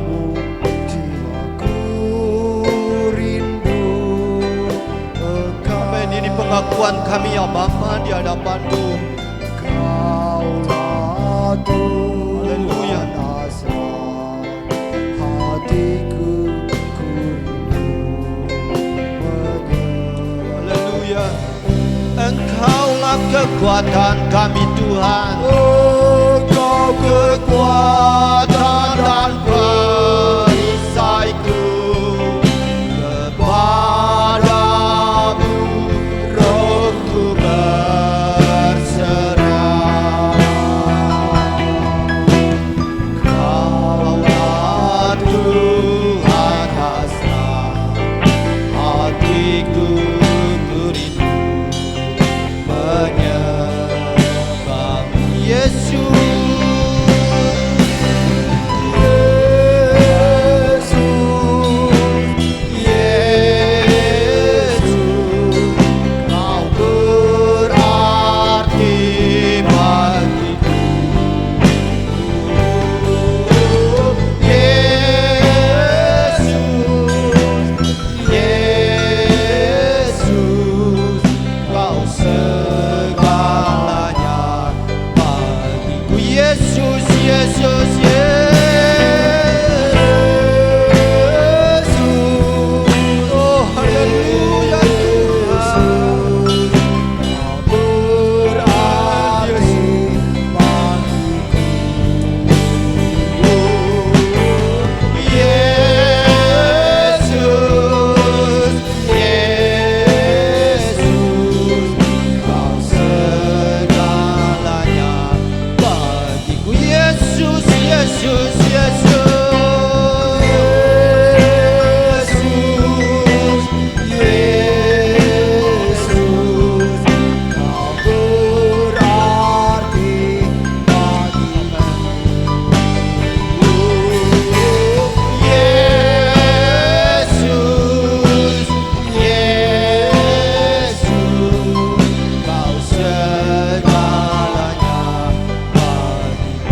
Speaker 2: Amin, ini pengakuan kami ya Bapa di hadapan-Mu. Haleluya. Haleluya. Engkaulah kekuatan kami Tuhan.
Speaker 1: Engkau
Speaker 2: Kekuatan dan perisaiku, kepadamu rohku berserah. Kaulah Tuhan hasrat hatiku, rindu menyembahmu Yesus.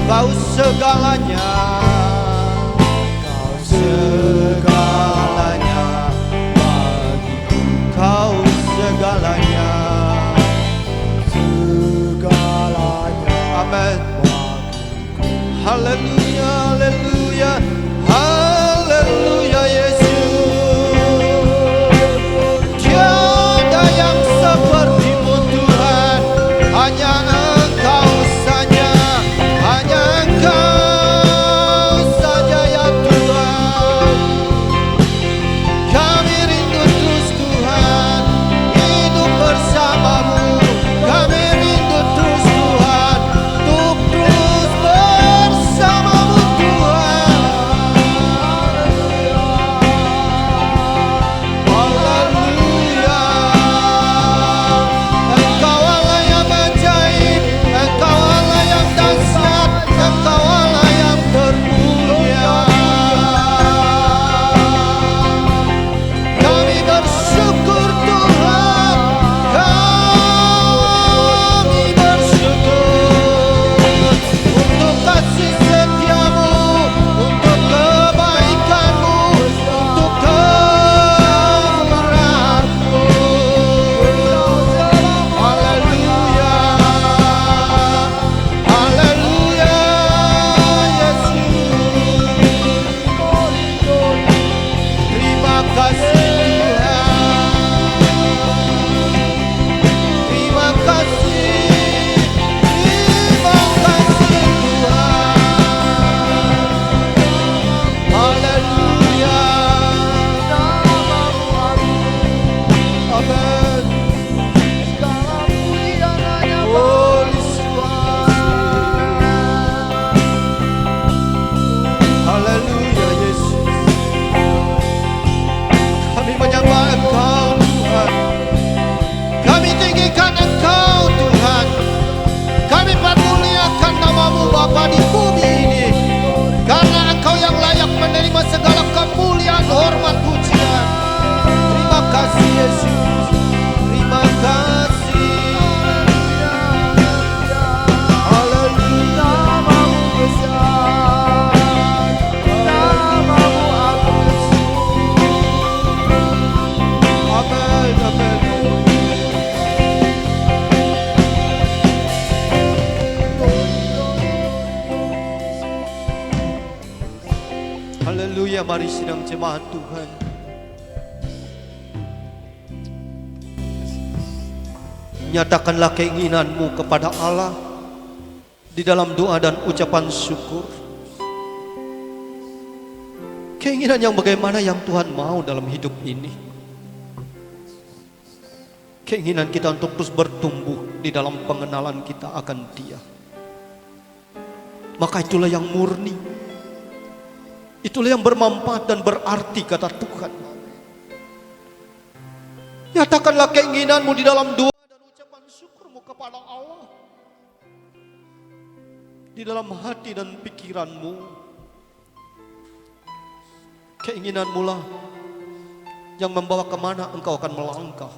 Speaker 2: Kau segalanya, Kau segalanya bagiku, Kau segalanya,
Speaker 1: segalanya.
Speaker 2: amin. Haleluya, haleluya, haleluya Yesus. Tiada yang seperti-Mu Tuhan, hanya Engkau saja, hanya Engkau saja ya Tuhan. Kami rindu terus Tuhan, hidup bersama-Mu. Kami rindu terus Tuhan, untuk terus bersama-Mu Tuhan. Bapa di bumi ini. Karena Engkau yang layak menerima segala kemuliaan, hormat, pujian. Terima kasih Yesus. Terima kasih.
Speaker 1: Haleluya, namamu besar, namamu agung.
Speaker 2: Amin, amin. Haleluya, mari sidang jemaat Tuhan. Nyatakanlah keinginanmu kepada Allah di dalam doa dan ucapan syukur. Keinginan yang bagaimana yang Tuhan mau dalam hidup ini. Keinginan kita untuk terus bertumbuh di dalam pengenalan kita akan Dia. Maka itulah yang murni. Itulah yang bermanfaat dan berarti, kata Tuhan. Nyatakanlah keinginanmu di dalam doa dan ucapan syukurmu kepada Allah. Di dalam hati dan pikiranmu. Keinginanmu lah yang membawa kemana engkau akan melangkah.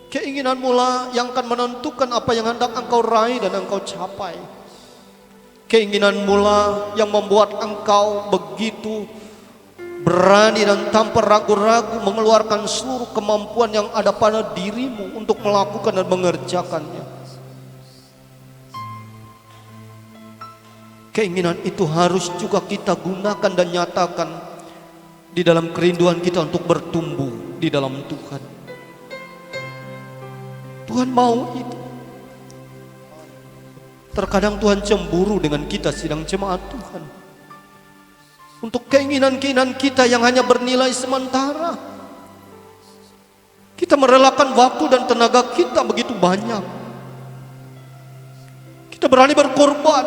Speaker 2: Keinginanmu lah yang akan menentukan apa yang hendak engkau raih dan engkau capai. Keinginanmu lah yang membuat engkau begitu berani dan tanpa ragu-ragu mengeluarkan seluruh kemampuan yang ada pada dirimu untuk melakukan dan mengerjakannya. Keinginan itu harus juga kita gunakan dan nyatakan di dalam kerinduan kita untuk bertumbuh di dalam Tuhan. Tuhan mau itu. Terkadang Tuhan cemburu dengan kita sidang jemaat Tuhan. Untuk keinginan-keinginan kita yang hanya bernilai sementara. Kita merelakan waktu dan tenaga kita begitu banyak. Kita berani berkorban.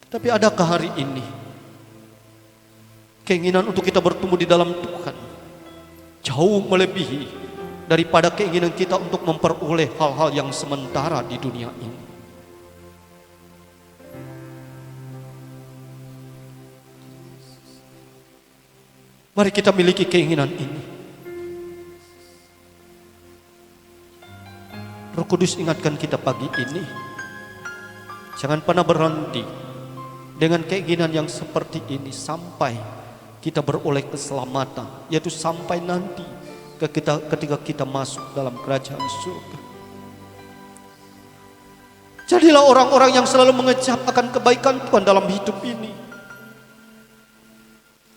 Speaker 2: Tapi adakah hari ini keinginan untuk kita bertumbuh di dalam Tuhan jauh melebihi daripada keinginan kita untuk memperoleh hal-hal yang sementara di dunia ini. Mari kita miliki keinginan ini. Roh Kudus ingatkan kita pagi ini, jangan pernah berhenti dengan keinginan yang seperti ini sampai kita beroleh keselamatan, yaitu sampai nanti ketika kita masuk dalam kerajaan surga. Jadilah orang-orang yang selalu mengecap akan kebaikan Tuhan dalam hidup ini.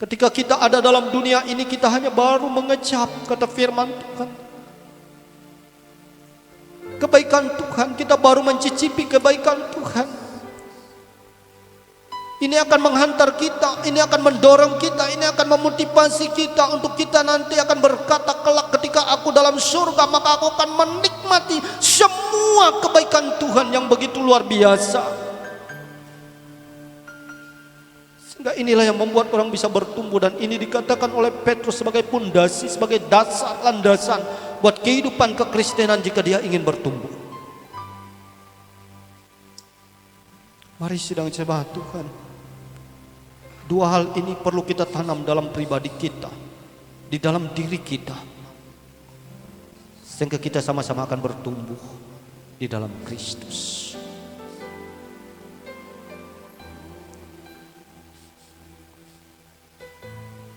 Speaker 2: Ketika kita ada dalam dunia ini, kita hanya baru mengecap, kata firman Tuhan, kebaikan Tuhan. Kita baru mencicipi kebaikan Tuhan. Ini akan menghantar kita, ini akan mendorong kita, ini akan memotivasi kita untuk kita nanti akan berkata kelak ketika aku dalam surga, maka aku akan menikmati semua kebaikan Tuhan yang begitu luar biasa. Sehingga inilah yang membuat orang bisa bertumbuh, dan ini dikatakan oleh Petrus sebagai pondasi, sebagai dasar landasan buat kehidupan kekristenan jika dia ingin bertumbuh. Mari sidang jemaat Tuhan. Dua hal ini perlu kita tanam dalam pribadi kita, di dalam diri kita, sehingga kita sama-sama akan bertumbuh di dalam Kristus.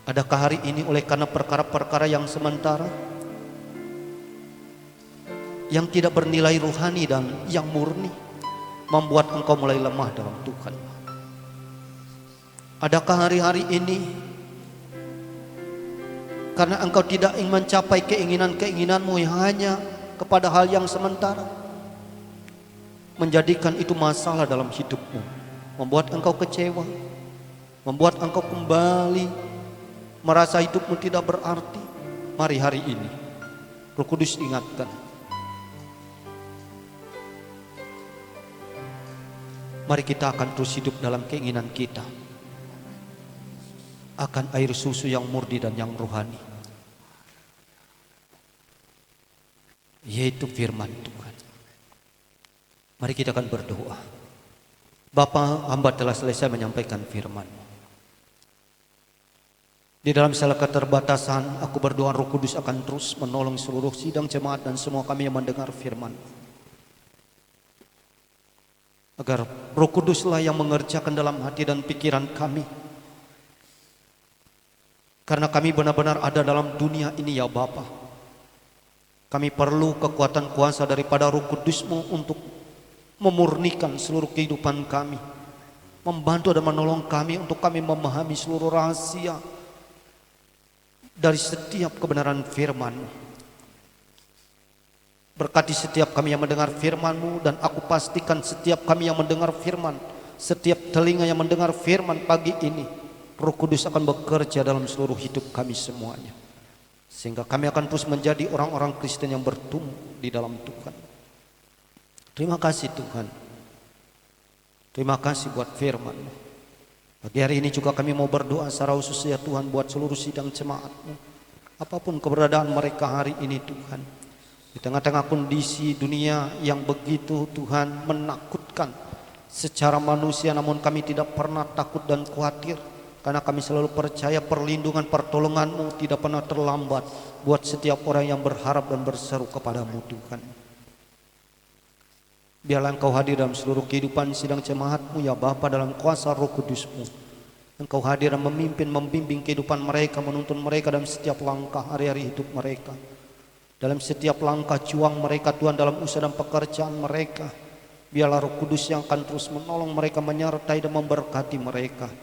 Speaker 2: Adakah hari ini oleh karena perkara-perkara yang sementara, yang tidak bernilai rohani dan yang murni, membuat engkau mulai lemah dalam Tuhan? Adakah hari-hari ini karena engkau tidak ingin mencapai keinginan-keinginanmu yang hanya kepada hal yang sementara, menjadikan itu masalah dalam hidupmu, membuat engkau kecewa, membuat engkau kembali merasa hidupmu tidak berarti? Mari hari ini Roh Kudus ingatkan, mari kita akan terus hidup dalam keinginan kita akan air susu yang murni dan yang rohani, yaitu firman Tuhan. Mari kita akan berdoa. Bapa, hamba telah selesai menyampaikan firman. Di dalam segala keterbatasan, aku berdoa Roh Kudus akan terus menolong seluruh sidang jemaat dan semua kami yang mendengar firman. Agar Roh Kuduslah yang mengerjakan dalam hati dan pikiran kami. Karena kami benar-benar ada dalam dunia ini ya Bapa. Kami perlu kekuatan kuasa daripada Roh Kudus-Mu untuk memurnikan seluruh kehidupan kami, membantu dan menolong kami untuk kami memahami seluruh rahasia dari setiap kebenaran firman-Mu. Berkati setiap kami yang mendengar firman-Mu, dan aku pastikan setiap kami yang mendengar firman, setiap telinga yang mendengar firman pagi ini, Roh Kudus akan bekerja dalam seluruh hidup kami semuanya, sehingga kami akan terus menjadi orang-orang Kristen yang bertumbuh di dalam Tuhan. Terima kasih Tuhan. Terima kasih buat firman-Mu. Pagi hari ini juga kami mau berdoa secara khusus ya Tuhan buat seluruh sidang jemaat-Mu. Apapun keberadaan mereka hari ini Tuhan. Di tengah-tengah kondisi dunia yang begitu Tuhan menakutkan secara manusia, namun kami tidak pernah takut dan khawatir. Karena kami selalu percaya perlindungan pertolongan-Mu tidak pernah terlambat buat setiap orang yang berharap dan berseru kepadamu Tuhan. Biarlah Engkau hadir dalam seluruh kehidupan sidang jemaat-Mu ya Bapa, dalam kuasa Roh Kudus-Mu. Engkau hadir dan memimpin, membimbing kehidupan mereka, menuntun mereka dalam setiap langkah hari-hari hidup mereka. Dalam setiap langkah juang mereka Tuhan, dalam usaha dan pekerjaan mereka. Biarlah Roh Kudus yang akan terus menolong mereka, menyertai dan memberkati mereka.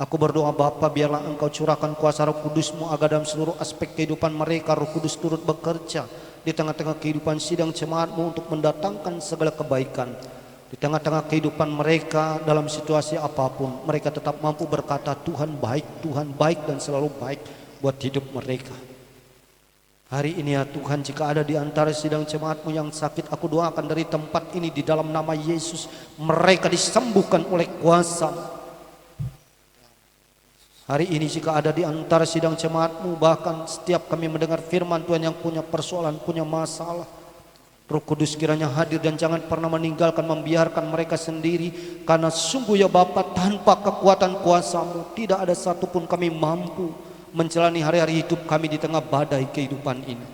Speaker 2: Aku berdoa Bapa, biarlah Engkau curahkan kuasa Roh Kudus-Mu agar dalam seluruh aspek kehidupan mereka Roh Kudus turut bekerja di tengah-tengah kehidupan sidang jemaat-Mu untuk mendatangkan segala kebaikan. Di tengah-tengah kehidupan mereka dalam situasi apapun, mereka tetap mampu berkata Tuhan baik dan selalu baik buat hidup mereka. Hari ini ya Tuhan, jika ada di antara sidang jemaat-Mu yang sakit, aku doakan dari tempat ini di dalam nama Yesus, mereka disembuhkan oleh kuasa. Hari ini jika ada di antara sidang jemaat-Mu, bahkan setiap kami mendengar firman Tuhan yang punya persoalan, punya masalah, Roh Kudus kiranya hadir dan jangan pernah meninggalkan, membiarkan mereka sendiri. Karena sungguh ya Bapa, tanpa kekuatan kuasa-Mu tidak ada satupun kami mampu menjalani hari-hari hidup kami di tengah badai kehidupan ini.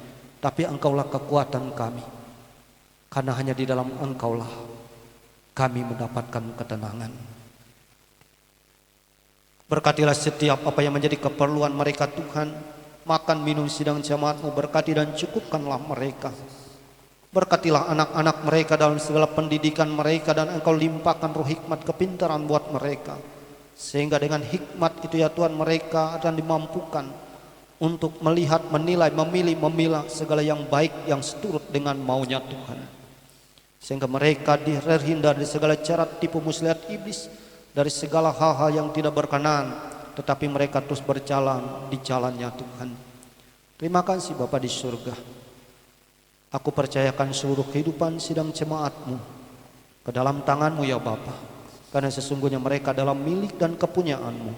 Speaker 2: Tapi Engkaulah kekuatan kami, karena hanya di dalam Engkaulah kami mendapatkan ketenangan. Berkatilah setiap apa yang menjadi keperluan mereka Tuhan. Makan minum sidang jemaat-Mu, berkati dan cukupkanlah mereka. Berkatilah anak-anak mereka dalam segala pendidikan mereka, dan Engkau limpahkan roh hikmat kepintaran buat mereka. Sehingga dengan hikmat itu ya Tuhan, mereka akan dimampukan untuk melihat, menilai, memilih, memilah segala yang baik yang seturut dengan maunya Tuhan. Sehingga mereka terhindar dari segala cara tipu muslihat iblis, dari segala hal-hal yang tidak berkenan, tetapi mereka terus berjalan di jalannya Tuhan. Terima kasih Bapa di surga. Aku percayakan seluruh kehidupan sidang jemaat-Mu ke dalam tangan-Mu ya Bapa, karena sesungguhnya mereka adalah milik dan kepunyaan-Mu.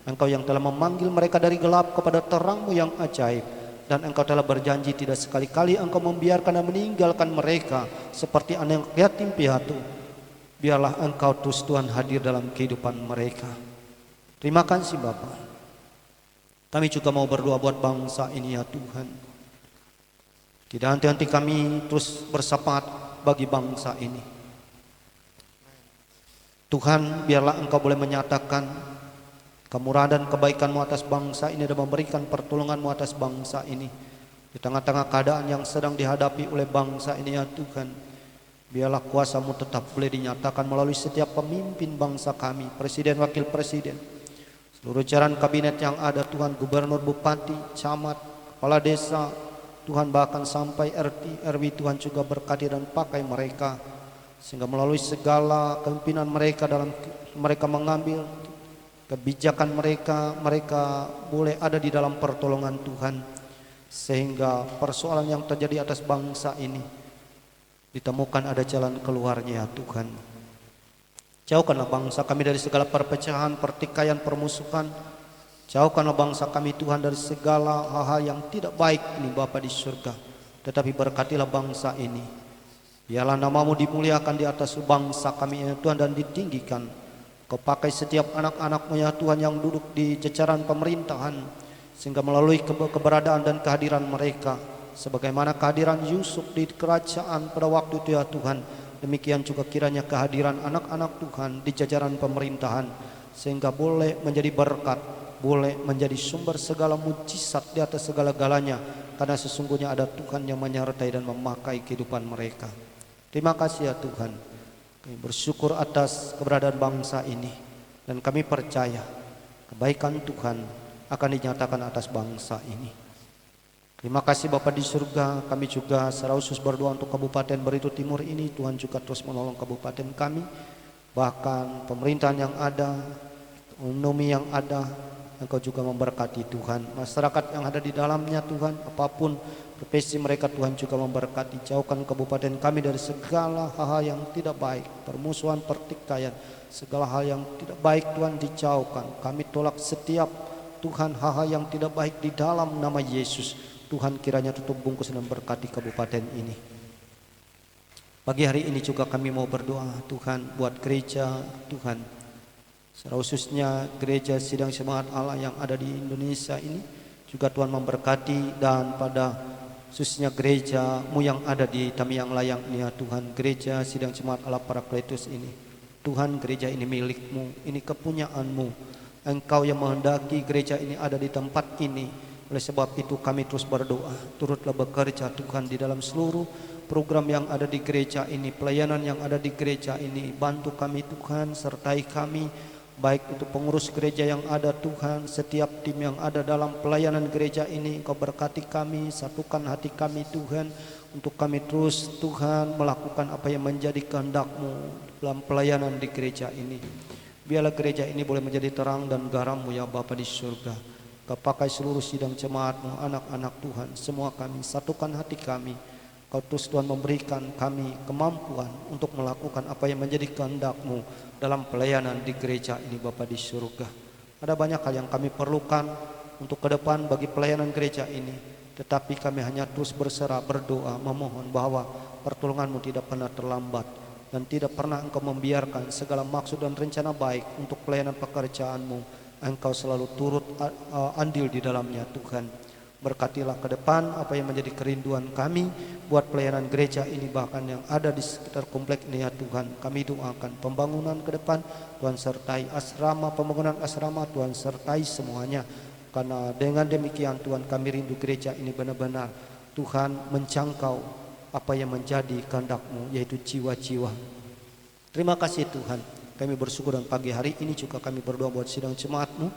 Speaker 2: Engkau yang telah memanggil mereka dari gelap kepada terang-Mu yang ajaib, dan Engkau telah berjanji tidak sekali-kali Engkau membiarkan dan meninggalkan mereka seperti anak yatim piatu. Biarlah Engkau terus Tuhan hadir dalam kehidupan mereka. Terima kasih Bapa. Kami juga mau berdoa buat bangsa ini ya Tuhan. Tidak henti-henti kami terus bersepakat bagi bangsa ini. Tuhan, biarlah Engkau boleh menyatakan kemurahan dan kebaikan-Mu atas bangsa ini, dan memberikan pertolongan-Mu atas bangsa ini. Di tengah-tengah keadaan yang sedang dihadapi oleh bangsa ini ya Tuhan, biarlah kuasa-Mu tetap boleh dinyatakan melalui setiap pemimpin bangsa kami, presiden, wakil presiden, seluruh jajaran kabinet yang ada Tuhan, gubernur, bupati, camat, kepala desa, Tuhan bahkan sampai RT, RW, Tuhan juga berkati dan pakai mereka. Sehingga melalui segala kepemimpinan mereka dalam mereka mengambil kebijakan mereka, mereka boleh ada di dalam pertolongan Tuhan. Sehingga persoalan yang terjadi atas bangsa ini ditemukan ada jalan keluarnya ya Tuhan. Jauhkanlah bangsa kami dari segala perpecahan, pertikaian, permusuhan. Jauhkanlah bangsa kami Tuhan dari segala hal-hal yang tidak baik ini Bapa di surga. Tetapi berkatilah bangsa ini Biarlah namamu dimuliakan di atas bangsa kami ya Tuhan, dan ditinggikan. Kau pakai setiap anak-anakmu ya Tuhan yang duduk di jajaran pemerintahan, sehingga melalui keberadaan dan kehadiran mereka, sebagaimana kehadiran Yusuf di kerajaan pada waktu itu ya Tuhan, demikian juga kiranya kehadiran anak-anak Tuhan di jajaran pemerintahan, sehingga boleh menjadi berkat, boleh menjadi sumber segala mujizat di atas segala-galanya, karena sesungguhnya ada Tuhan yang menyertai dan memakai kehidupan mereka. Terima kasih ya Tuhan. Kami bersyukur atas keberadaan bangsa ini, dan kami percaya kebaikan Tuhan akan dinyatakan atas bangsa ini. Terima kasih Bapa di surga. Kami juga secara khusus berdoa untuk Kabupaten Barito Timur ini. Tuhan juga terus menolong kabupaten kami, bahkan pemerintahan yang ada, ekonomi yang ada, Engkau juga memberkati Tuhan. Masyarakat yang ada di dalamnya Tuhan, apapun profesi mereka Tuhan juga memberkati. Jauhkan kabupaten kami dari segala hal yang tidak baik, permusuhan, pertikaian, segala hal yang tidak baik Tuhan dijauhkan. Kami tolak setiap Tuhan hal-hal yang tidak baik di dalam nama Yesus. Tuhan kiranya tutup bungkus dan berkati kabupaten ini. Pagi hari ini juga kami mau berdoa Tuhan buat gereja Tuhan, secara khususnya gereja Sidang Jemaat Allah yang ada di Indonesia ini. Juga Tuhan memberkati, dan pada khususnya gereja-Mu yang ada di Tamiang Layang ini ya Tuhan, gereja Sidang Jemaat Allah Parakletus ini. Tuhan, gereja ini milik-Mu, ini kepunyaan-Mu. Engkau yang menghendaki gereja ini ada di tempat ini. Oleh sebab itu kami terus berdoa, turutlah bekerja Tuhan di dalam seluruh program yang ada di gereja ini, pelayanan yang ada di gereja ini. Bantu kami Tuhan, sertai kami, baik itu pengurus gereja yang ada Tuhan, setiap tim yang ada dalam pelayanan gereja ini. Engkau berkati kami, satukan hati kami Tuhan, untuk kami terus Tuhan melakukan apa yang menjadi kehendak-Mu dalam pelayanan di gereja ini. Biarlah gereja ini boleh menjadi terang dan garam-Mu ya Bapa di surga. Kau pakai seluruh sidang jemaat-Mu, anak-anak Tuhan, semua kami, satukan hati kami. Kau terus Tuhan memberikan kami kemampuan untuk melakukan apa yang menjadi kehendak-Mu dalam pelayanan di gereja ini Bapa di surga. Ada banyak hal yang kami perlukan untuk ke depan bagi pelayanan gereja ini, tetapi kami hanya terus berserah, berdoa, memohon bahwa pertolongan-Mu tidak pernah terlambat, dan tidak pernah Engkau membiarkan segala maksud dan rencana baik untuk pelayanan pekerjaan-Mu. Engkau selalu turut andil di dalamnya Tuhan. Berkatilah ke depan apa yang menjadi kerinduan kami buat pelayanan gereja ini, bahkan yang ada di sekitar komplek ini ya Tuhan. Kami doakan pembangunan ke depan, Tuhan sertai asrama, pembangunan asrama, Tuhan sertai semuanya. Karena dengan demikian Tuhan, kami rindu gereja ini benar-benar Tuhan menjangkau apa yang menjadi kehendak-Mu, yaitu jiwa-jiwa. Terima kasih Tuhan. Kami bersyukur, dan pagi hari ini juga kami berdoa buat sidang jemaat-Mu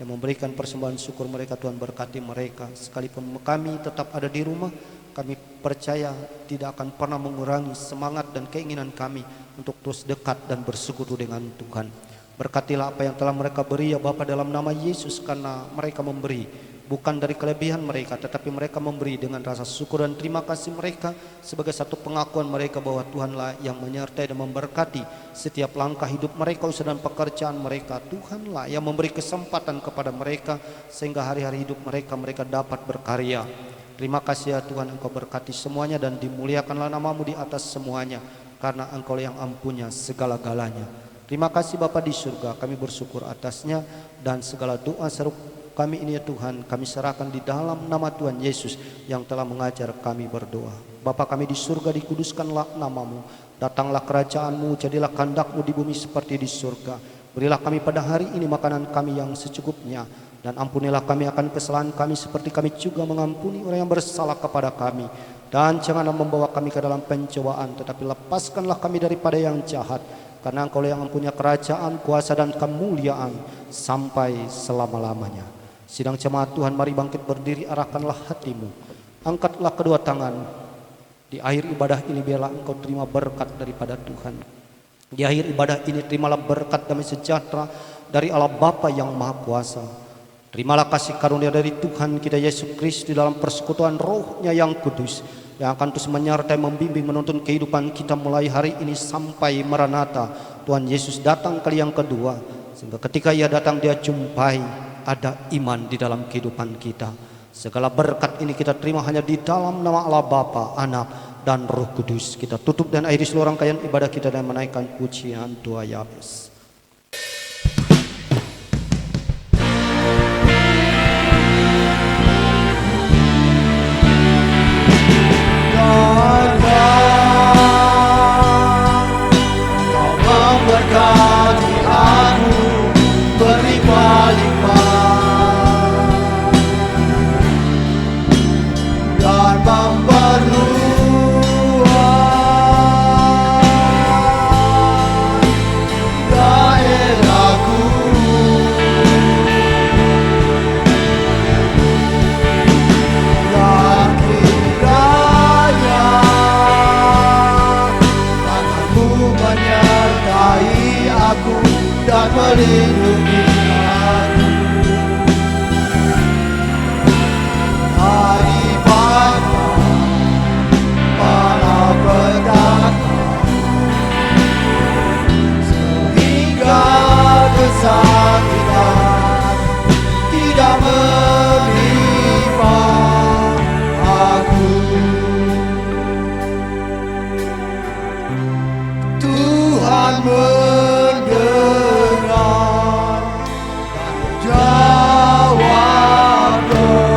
Speaker 2: yang memberikan persembahan syukur mereka. Tuhan berkati mereka. Sekalipun kami tetap ada di rumah, kami percaya tidak akan pernah mengurangi semangat dan keinginan kami untuk terus dekat dan bersekutu dengan Tuhan. Berkatilah apa yang telah mereka beri ya Bapa dalam nama Yesus, karena mereka memberi bukan dari kelebihan mereka, tetapi mereka memberi dengan rasa syukur dan terima kasih mereka, sebagai satu pengakuan mereka bahwa Tuhanlah yang menyertai dan memberkati setiap langkah hidup mereka, usaha dan pekerjaan mereka. Tuhanlah yang memberi kesempatan kepada mereka, sehingga hari-hari hidup mereka dapat berkarya. Terima kasih ya Tuhan, Engkau berkati semuanya, dan dimuliakanlah nama-Mu di atas semuanya, karena Engkau yang ampunya segala-galanya. Terima kasih Bapa di surga, kami bersyukur atasnya, dan segala doa seru kami ini ya Tuhan, kami serahkan di dalam nama Tuhan Yesus yang telah mengajar kami berdoa. Bapa kami di surga, dikuduskanlah nama-Mu, datanglah kerajaan-Mu, jadilah kehendak-Mu di bumi seperti di surga. Berilah kami pada hari ini makanan kami yang secukupnya, dan ampunilah kami akan kesalahan kami seperti kami juga mengampuni orang yang bersalah kepada kami. Dan janganlah membawa kami ke dalam pencobaan, tetapi lepaskanlah kami daripada yang jahat, karena Engkau yang mempunyai kerajaan, kuasa dan kemuliaan sampai selama-lamanya. Sidang jemaat Tuhan, mari bangkit berdiri, arahkanlah hatimu, angkatlah kedua tangan. Di akhir ibadah ini biarlah engkau terima berkat daripada Tuhan. Di akhir ibadah ini terimalah berkat damai sejahtera dari Allah Bapa yang Maha Kuasa. Terimalah kasih karunia dari Tuhan kita Yesus Kristus dalam persekutuan Roh-Nya yang kudus, yang akan terus menyertai, membimbing, menuntun kehidupan kita mulai hari ini sampai Maranatha Tuhan Yesus datang kali yang kedua, sehingga ketika Ia datang Dia jumpai ada iman di dalam kehidupan kita. Segala berkat ini kita terima hanya di dalam nama Allah Bapa, Anak, dan Roh Kudus. Kita tutup dan akhiri seluruh rangkaian ibadah kita dan menaikkan pujian Tuhan Yesus.
Speaker 1: Berkati aku berlimpah-limpah dan memperluas daerahku, dan kiranya tanganmu menyertai aku dan melindungi aku daripada malapetaka, sehingga kesakitan tidak menimpa aku. Tuhan mendengar dan menjawab doaku.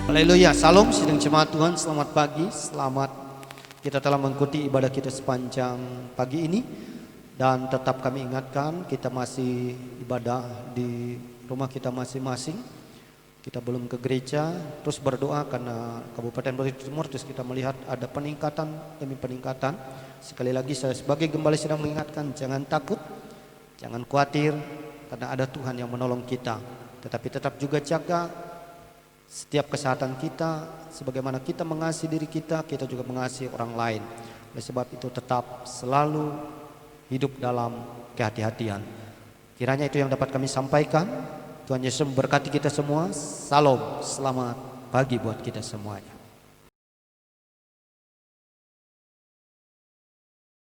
Speaker 2: Haleluya, salam sidang jemaat Tuhan, selamat pagi, selamat kita telah mengikuti ibadah kita sepanjang pagi ini. Dan tetap kami ingatkan, kita masih ibadah di rumah kita masing-masing. Kita belum ke gereja, terus berdoa karena Kabupaten Brebes Timur terus kita melihat ada peningkatan demi peningkatan. Sekali lagi saya sebagai gembala sedang mengingatkan, jangan takut, jangan khawatir, karena ada Tuhan yang menolong kita. Tetapi tetap juga jaga setiap kesehatan kita, sebagaimana kita mengasihi diri kita, kita juga mengasihi orang lain. Oleh sebab itu tetap selalu hidup dalam kehati-hatian. Kiranya itu yang dapat kami sampaikan. Tuhan Yesus memberkati kita semua. Salam, selamat pagi buat kita semuanya.